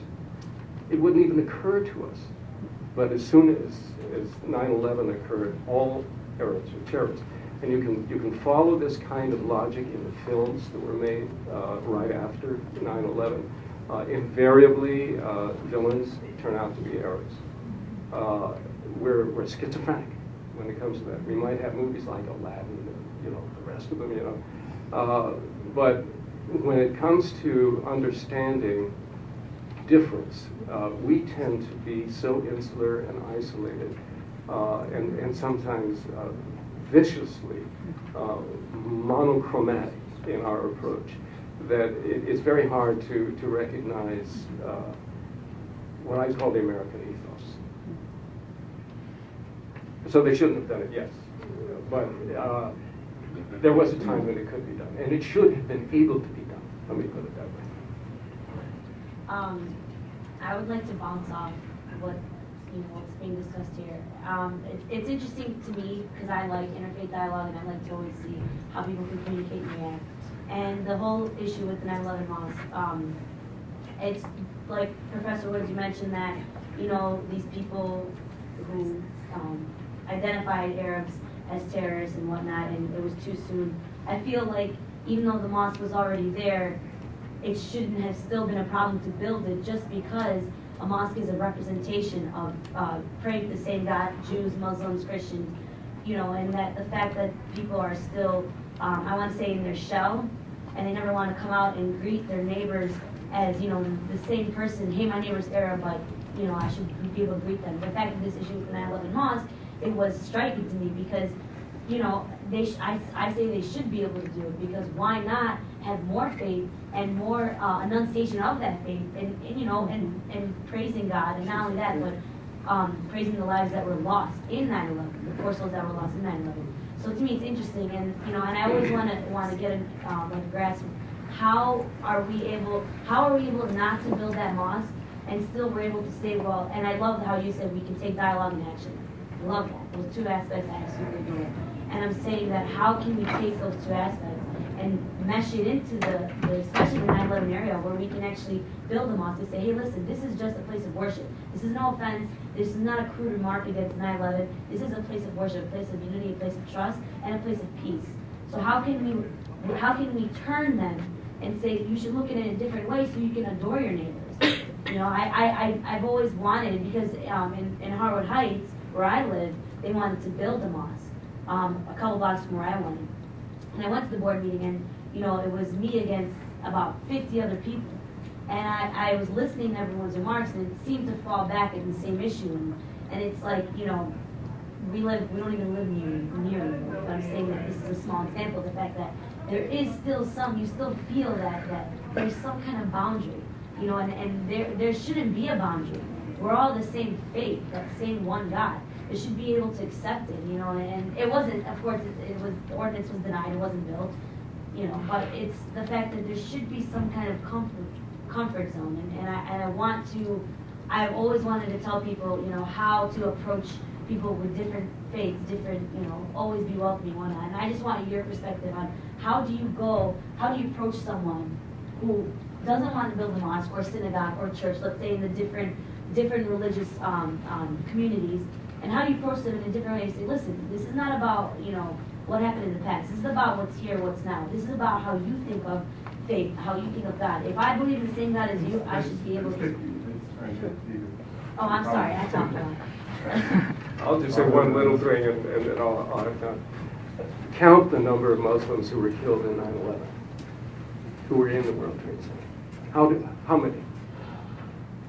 It wouldn't even occur to us. But as soon as 9/11 occurred, all Arabs were terrorists. And you can follow this kind of logic in the films that were made right after 9/11. Invariably, villains turn out to be Arabs. We're schizophrenic when it comes to that. We might have movies like Aladdin, and, the rest of them, but when it comes to understanding difference, we tend to be so insular and isolated, and sometimes viciously monochromatic in our approach, that it's very hard to recognize what I call the American ethos. So they shouldn't have done it, yes. But there was a time when it could be done, and it should have been able to be done. Let me put it that way. I would like to bounce off what's being discussed here. It's interesting to me because I like interfaith dialogue and I like to always see how people can communicate and react. And the whole issue with the 9/11 mosque, it's like Professor Woods, you mentioned that, these people who identified Arabs as terrorists and whatnot, and it was too soon. I feel like even though the mosque was already there, it shouldn't have still been a problem to build it just because a mosque is a representation of praying to the same God, Jews, Muslims, Christians, and that the fact that people are still, I want to say, in their shell, and they never want to come out and greet their neighbors as, the same person. Hey, my neighbor's Arab, but, I should be able to greet them. The fact that this issue with the 9/11 mosque, it was striking to me because, I say they should be able to do it, because why not have more faith and more enunciation of that faith and praising God, and not only that, but praising the lives that were lost in 9/11, the poor souls that were lost in 9/11. So to me, it's interesting, and and I always want to get a grasp of how are we able not to build that mosque and still we're able to say, well, and I love how you said we can take dialogue and action. I love that. Those two aspects I absolutely do. And I'm saying that how can we take those two aspects and mesh it into the especially the 9/11 area, where we can actually build a mosque to say, hey, listen, this is just a place of worship. This is no offense. This is not a crude remark against 9/11. This is a place of worship, a place of unity, a place of trust, and a place of peace. So how can we turn them and say you should look at it in a different way so you can adore your neighbors? I've always wanted, because in Harwood Heights, where I live, they wanted to build a mosque a couple blocks from where I went. And I went to the board meeting, and it was me against about 50 other people. And I was listening to everyone's remarks, and it seemed to fall back at the same issue. And it's like, we don't even live near anymore. But I'm saying that this is a small example of the fact that there is still you still feel that there's some kind of boundary, and there shouldn't be a boundary. we're all the same faith, that same one God. It should be able to accept it, you know, and it wasn't, of course, it was, the ordinance was denied, it wasn't built, you know, but it's the fact that there should be some kind of comfort zone, and I want to, I've always wanted to tell people, you know, how to approach people with different faiths, different, you know, always be welcoming one another. And I just want your perspective on how do you approach someone who doesn't want to build a mosque or synagogue or church, let's say in the different religious communities, and how do you approach them in a different way? Say, listen, this is not about, you know, what happened in the past. This is about what's here, what's now. This is about how you think of faith, how you think of God. If I believe in the same God as you, I should be able to. Oh, I'm sorry, I talked about. I'll just say one little thing, and then I'll have time. Count the number of Muslims who were killed in 9/11, who were in the World Trade Center. How many?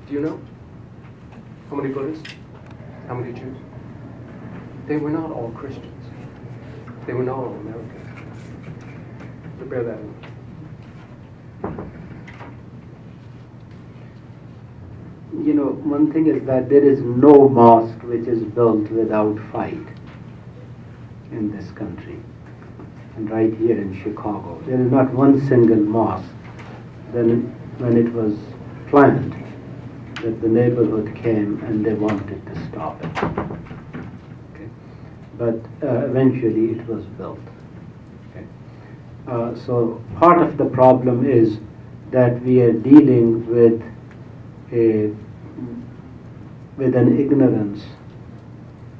Do you know? How many Buddhists? How many Jews? They were not all Christians. They were not all Americans. So bear that in mind. You know, one thing is that there is no mosque which is built without fight in this country. And right here in Chicago, there is not one single mosque. Then when it was planned, that the neighborhood came and they wanted to stop it. Okay. But eventually it was built. Okay. So part of the problem is that we are dealing with an ignorance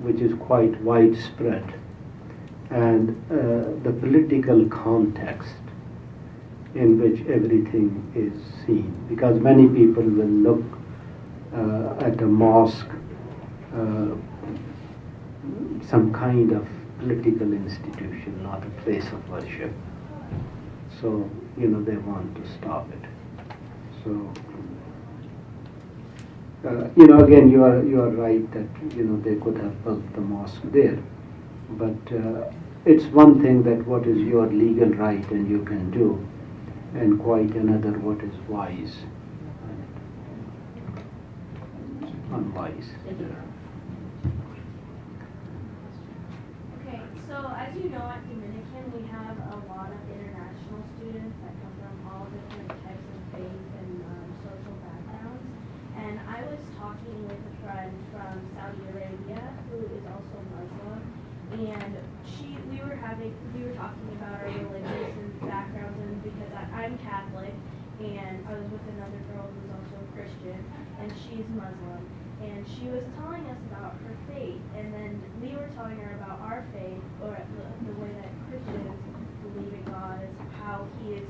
which is quite widespread, and the political context in which everything is seen. Because many people will look at a mosque, some kind of political institution, not a place of worship. So, you know, they want to stop it. So, you know, again, you are right that, you know, they could have built the mosque there. But it's one thing that what is your legal right and you can do, and quite another what is wise and unwise. Okay, so as you know, at Dominican we have a lot of international students that come from all different types of faith and social backgrounds. And I was talking with a friend from Saudi Arabia who is also Muslim, and we were talking about our religious and backgrounds, and because I'm Catholic, and I was with another girl who's also Christian, and she's Muslim, and she was telling us about her faith, and then we were telling her about our faith, or the way that Christians believe in God, is how He is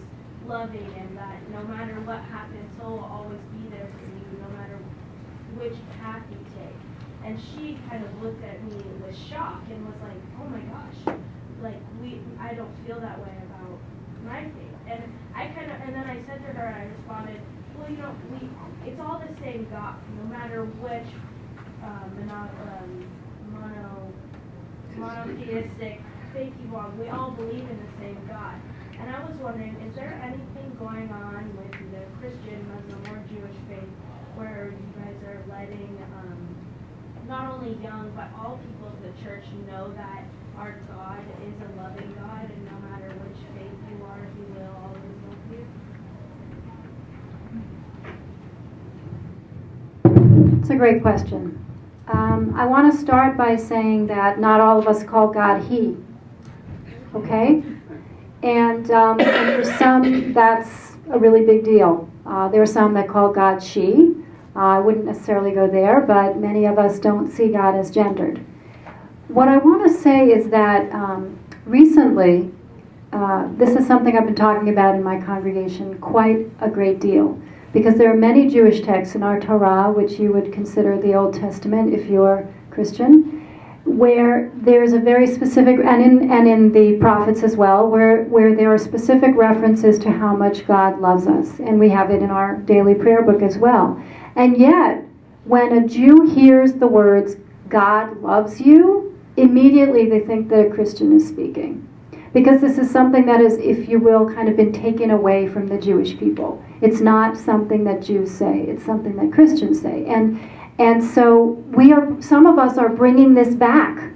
loving, and that no matter what happens, He'll always be there for you, no matter which path you take. And she kind of looked at me with shock and was like, oh my gosh, like I don't feel that way about my faith. And then I said to her, I responded, well, you know, it's all the same God, no matter which monotheistic faith you belong, we all believe in the same God. And I was wondering, is there anything going on with the Christian, Muslim, or Jewish faith where you guys are letting not only young, but all people of the church know that our God is a loving God, and no matter which faith you are, He will always love you? It's a great question. I want to start by saying that not all of us call God He. Okay? And for some, that's a really big deal. There are some that call God She. I wouldn't necessarily go there, but many of us don't see God as gendered. What I want to say is that recently, this is something I've been talking about in my congregation quite a great deal, because there are many Jewish texts in our Torah, which you would consider the Old Testament if you're Christian, where there's a very specific, and in the prophets as well, where there are specific references to how much God loves us. And we have it in our daily prayer book as well. And yet, when a Jew hears the words, God loves you, immediately they think that a Christian is speaking. Because this is something that is, if you will, kind of been taken away from the Jewish people. It's not something that Jews say, it's something that Christians say. And And so some of us are bringing this back.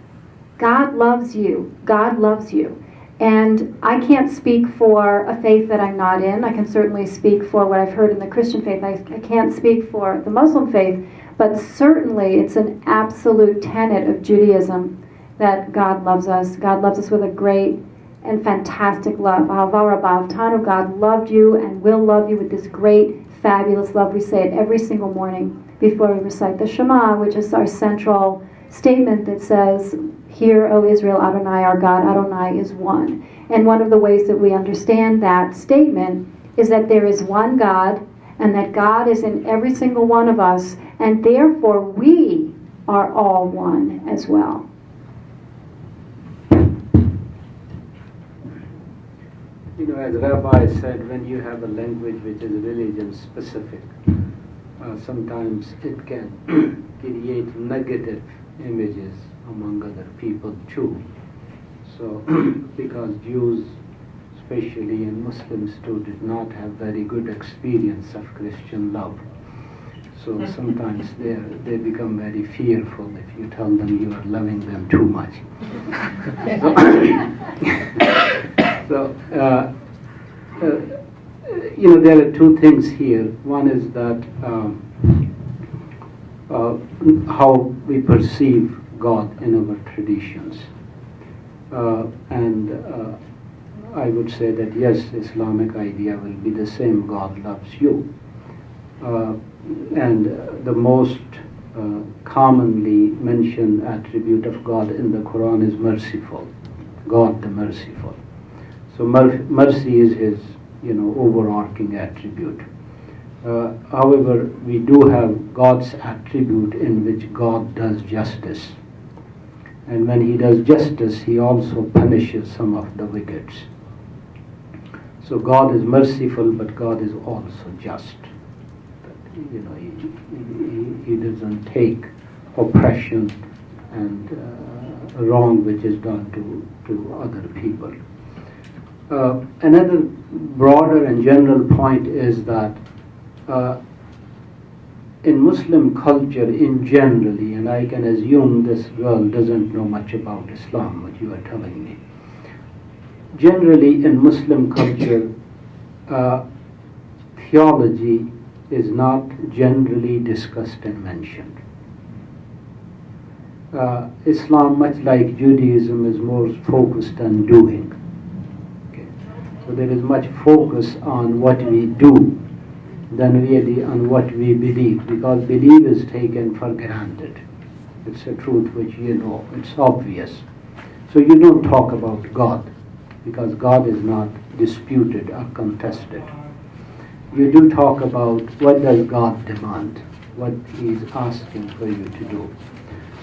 God loves you. God loves you. And I can't speak for a faith that I'm not in. I can certainly speak for what I've heard in the Christian faith. I can't speak for the Muslim faith, but certainly it's an absolute tenet of Judaism that God loves us. God loves us with a great and fantastic love. God loved you and will love you with this great, fabulous love. We say it every single morning before we recite the Shema, which is our central statement that says, "Hear, O Israel, Adonai, our God, Adonai is one." And one of the ways that we understand that statement is that there is one God, and that God is in every single one of us, and therefore we are all one as well. You know, as Rabbi said, when you have a language which is religion specific, sometimes it can create negative images among other people too. So, because Jews, especially and Muslims too, did not have very good experience of Christian love. So sometimes they become very fearful if you tell them you are loving them too much. So, you know, there are two things here. One is that how we perceive God in our traditions. And I would say that yes, Islamic idea will be the same, God loves you. And the most commonly mentioned attribute of God in the Quran is merciful, God the merciful. So mercy is his, you know, overarching attribute. However, we do have God's attribute in which God does justice. And when he does justice, he also punishes some of the wicked. So God is merciful, but God is also just. You know, he doesn't take oppression and wrong which is done to other people. Another broader and general point is that in Muslim culture in generally, and I can assume this girl doesn't know much about Islam, what you are telling me. Generally in Muslim culture, theology is not generally discussed and mentioned. Islam, much like Judaism, is more focused on doing. Okay. So there is much focus on what we do than really on what we believe, because belief is taken for granted. It's a truth which you know, it's obvious. So you don't talk about God, because God is not disputed or contested. You do talk about what does God demand, what he is asking for you to do.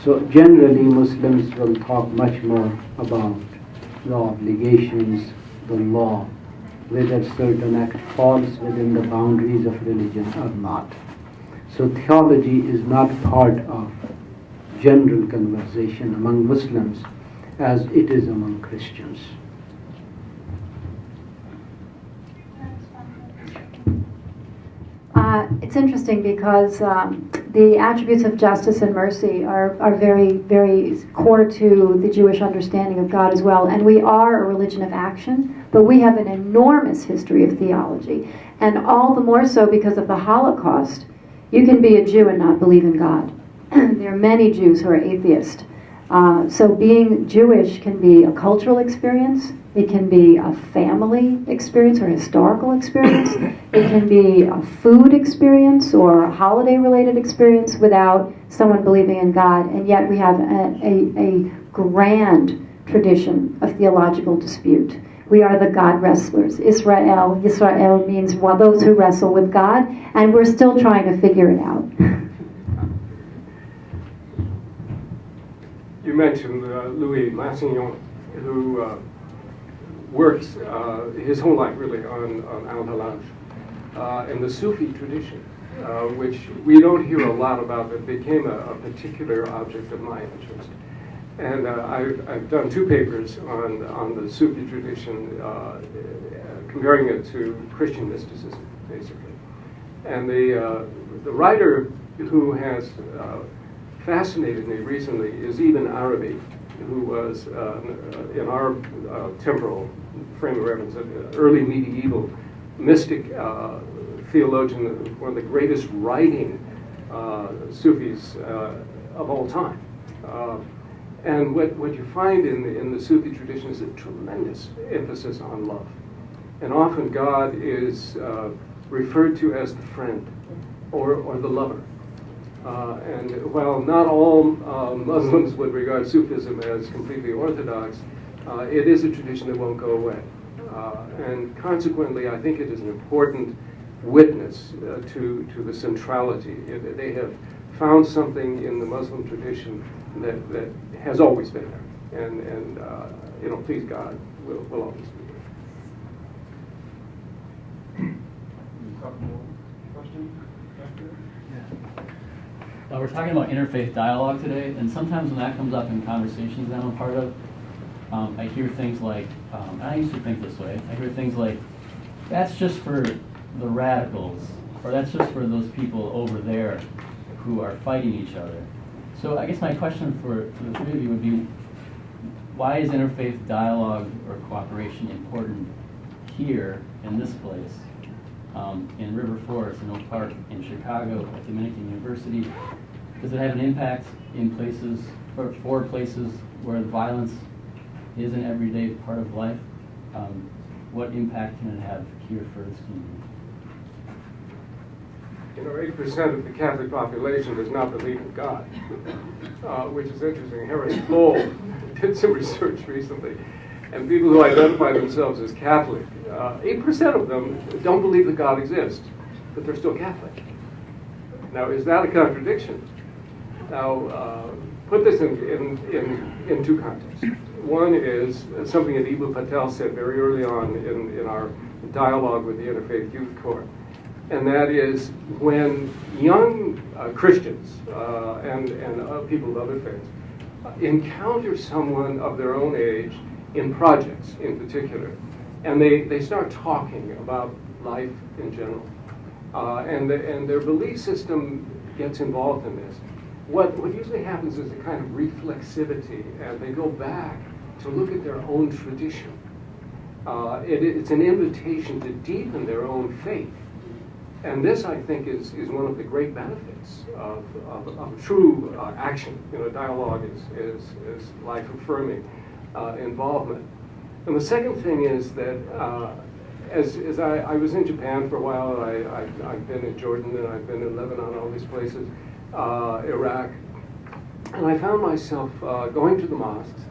So generally Muslims will talk much more about the obligations, the law, whether certain act falls within the boundaries of religion or not. So theology is not part of general conversation among Muslims as it is among Christians. It's interesting because the attributes of justice and mercy are very, very core to the Jewish understanding of God as well. And we are a religion of action, but we have an enormous history of theology. And all the more so because of the Holocaust. You can be a Jew and not believe in God. There are many Jews who are atheist. So being Jewish can be a cultural experience. It can be a family experience or historical experience. It can be a food experience or a holiday-related experience without someone believing in God. And yet we have a grand tradition of theological dispute. We are the God wrestlers. Israel means those who wrestle with God, and we're still trying to figure it out. You mentioned Louis Massignon, who works his whole life really on Al-Halaj and the Sufi tradition, which we don't hear a lot about, but became a particular object of my interest. And I've done two papers on the Sufi tradition, comparing it to Christian mysticism, basically. And the writer who has fascinated me recently is Ibn Arabi, who was in our temporal frame of reference, an early medieval mystic theologian, one of the greatest writing Sufis of all time. And what you find in the Sufi tradition is a tremendous emphasis on love. And often God is referred to as the friend or the lover. And while not all Muslims would regard Sufism as completely orthodox, it is a tradition that won't go away. And consequently, I think it is an important witness to the centrality. They have found something in the Muslim tradition that has always been there. And you know, please God, will always be there. Question? We're talking about interfaith dialogue today, and sometimes when that comes up in conversations that I'm a part of, I hear things like, and I used to think this way, I hear things like, that's just for the radicals, or that's just for those people over there who are fighting each other. So I guess my question for the three of you would be, why is interfaith dialogue or cooperation important here in this place? In River Forest, in Oak Park, in Chicago, at Dominican University? Does it have an impact in places, or for places where the violence is an everyday part of life? What impact can it have here for its community? You know, 8% of the Catholic population does not believe in God, which is interesting. Harris Lowell did some research recently, and people who identify themselves as Catholic, 8% of them don't believe that God exists, but they're still Catholic. Now, is that a contradiction? Now, put this in two contexts. One is something that Eboo Patel said very early on in our dialogue with the Interfaith Youth Corps, and that is when young Christians and people of other faiths encounter someone of their own age in projects in particular, and they start talking about life in general, and their belief system gets involved in this. What usually happens is a kind of reflexivity, and they go back to look at their own tradition. It's an invitation to deepen their own faith. And this, I think, is one of the great benefits of true action. You know, dialogue is life-affirming involvement. And the second thing is that as I was in Japan for a while, I've been in Jordan, and I've been in Lebanon, all these places, Iraq, and I found myself going to the mosques,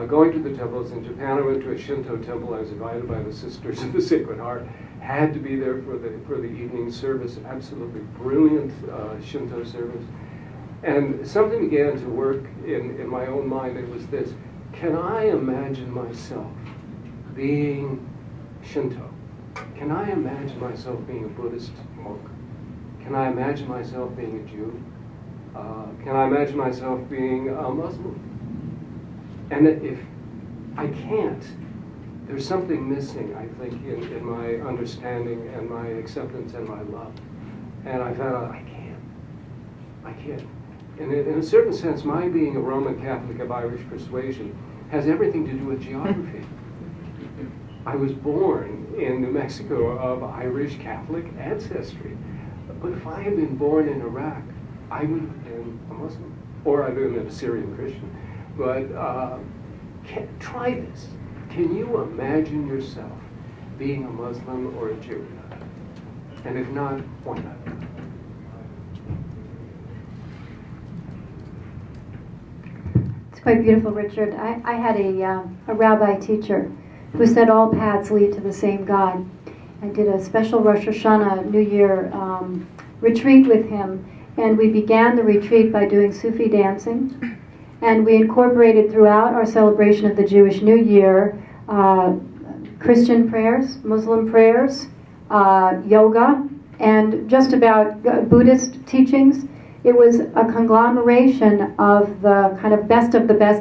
going to the temples. In Japan, I went to a Shinto temple. I was invited by the Sisters of the Sacred Heart. Had to be there for the evening service. Absolutely brilliant Shinto service. And something began to work in my own mind. It was this: can I imagine myself being Shinto? Can I imagine myself being a Buddhist monk? Can I imagine myself being a Jew? Can I imagine myself being a Muslim? And if I can't, there's something missing, I think, in my understanding and my acceptance and my love. And I found out I can't. And in a certain sense, my being a Roman Catholic of Irish persuasion has everything to do with geography. I was born in New Mexico of Irish Catholic ancestry. But if I had been born in Iraq, I would have been a Muslim, or I'd been a Syrian Christian. But try this. Can you imagine yourself being a Muslim or a Jew? And if not, why not? It's quite beautiful, Richard. I had a rabbi teacher who said all paths lead to the same God. I did a special Rosh Hashanah New Year retreat with him, and we began the retreat by doing Sufi dancing, and we incorporated throughout our celebration of the Jewish New Year Christian prayers, Muslim prayers, yoga, and just about Buddhist teachings. It was a conglomeration of the kind of best,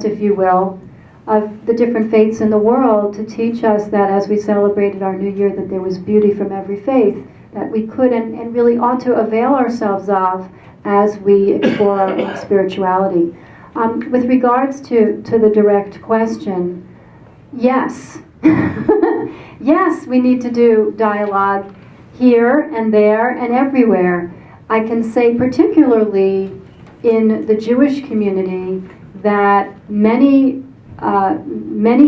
if you will, of the different faiths in the world to teach us that as we celebrated our New Year, that there was beauty from every faith, that we could and really ought to avail ourselves of as we explore our own spirituality. With regards to the direct question, yes. Yes, we need to do dialogue here and there and everywhere. I can say particularly in the Jewish community that many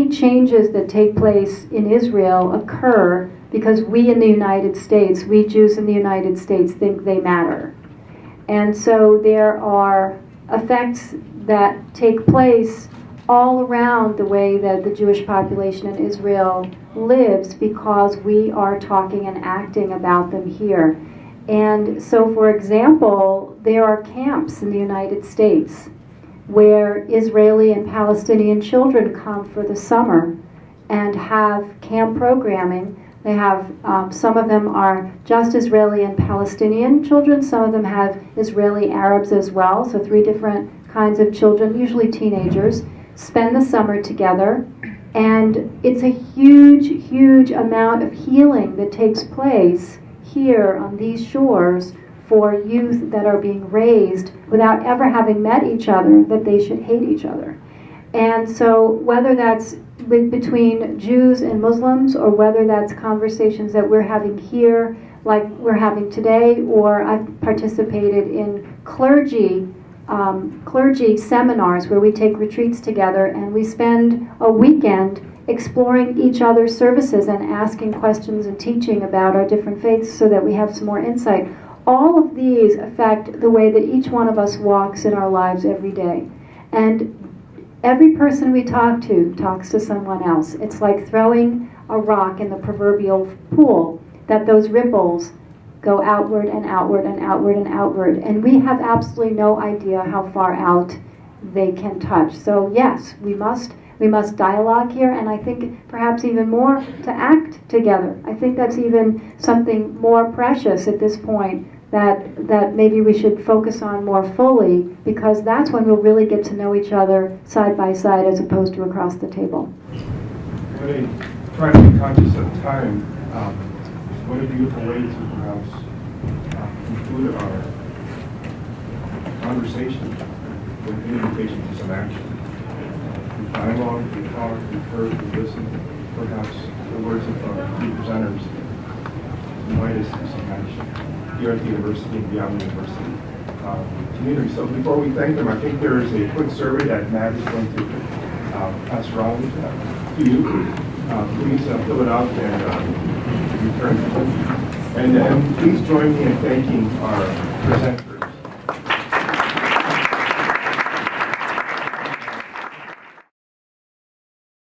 changes that take place in Israel occur because we in the United States, we Jews in the United States, think they matter. And so there are effects that take place all around the way that the Jewish population in Israel lives because we are talking and acting about them here. And so, for example, there are camps in the United States where Israeli and Palestinian children come for the summer and have camp programming. They have, some of them are just Israeli and Palestinian children. Some of them have Israeli Arabs as well, so 3 different kinds of children, usually teenagers, spend the summer together. And it's a huge, huge amount of healing that takes place here on these shores for youth that are being raised without ever having met each other, that they should hate each other. And so whether that's between Jews and Muslims, or whether that's conversations that we're having here, like we're having today, or I've participated in clergy seminars where we take retreats together and we spend a weekend exploring each other's services and asking questions and teaching about our different faiths so that we have some more insight. All of these affect the way that each one of us walks in our lives every day. And every person we talk to talks to someone else. It's like throwing a rock in the proverbial pool, that those ripples go outward and outward and outward and outward. And we have absolutely no idea how far out they can touch. So yes, we must dialogue here, and I think perhaps even more to act together. I think that's even something more precious at this point that maybe we should focus on more fully, because that's when we'll really get to know each other side by side as opposed to across the table. I'm going to try to be conscious of time. What a beautiful way to perhaps conclude our conversation with an invitation to some action. We dialogue, we talk, we heard, we listen. Perhaps the words of our 3 presenters invite us to some action here at the university and beyond the university community. So before we thank them, I think there is a quick survey that Matt is going to pass around to you. Please fill it out and return to them. And please join me in thanking our presenters.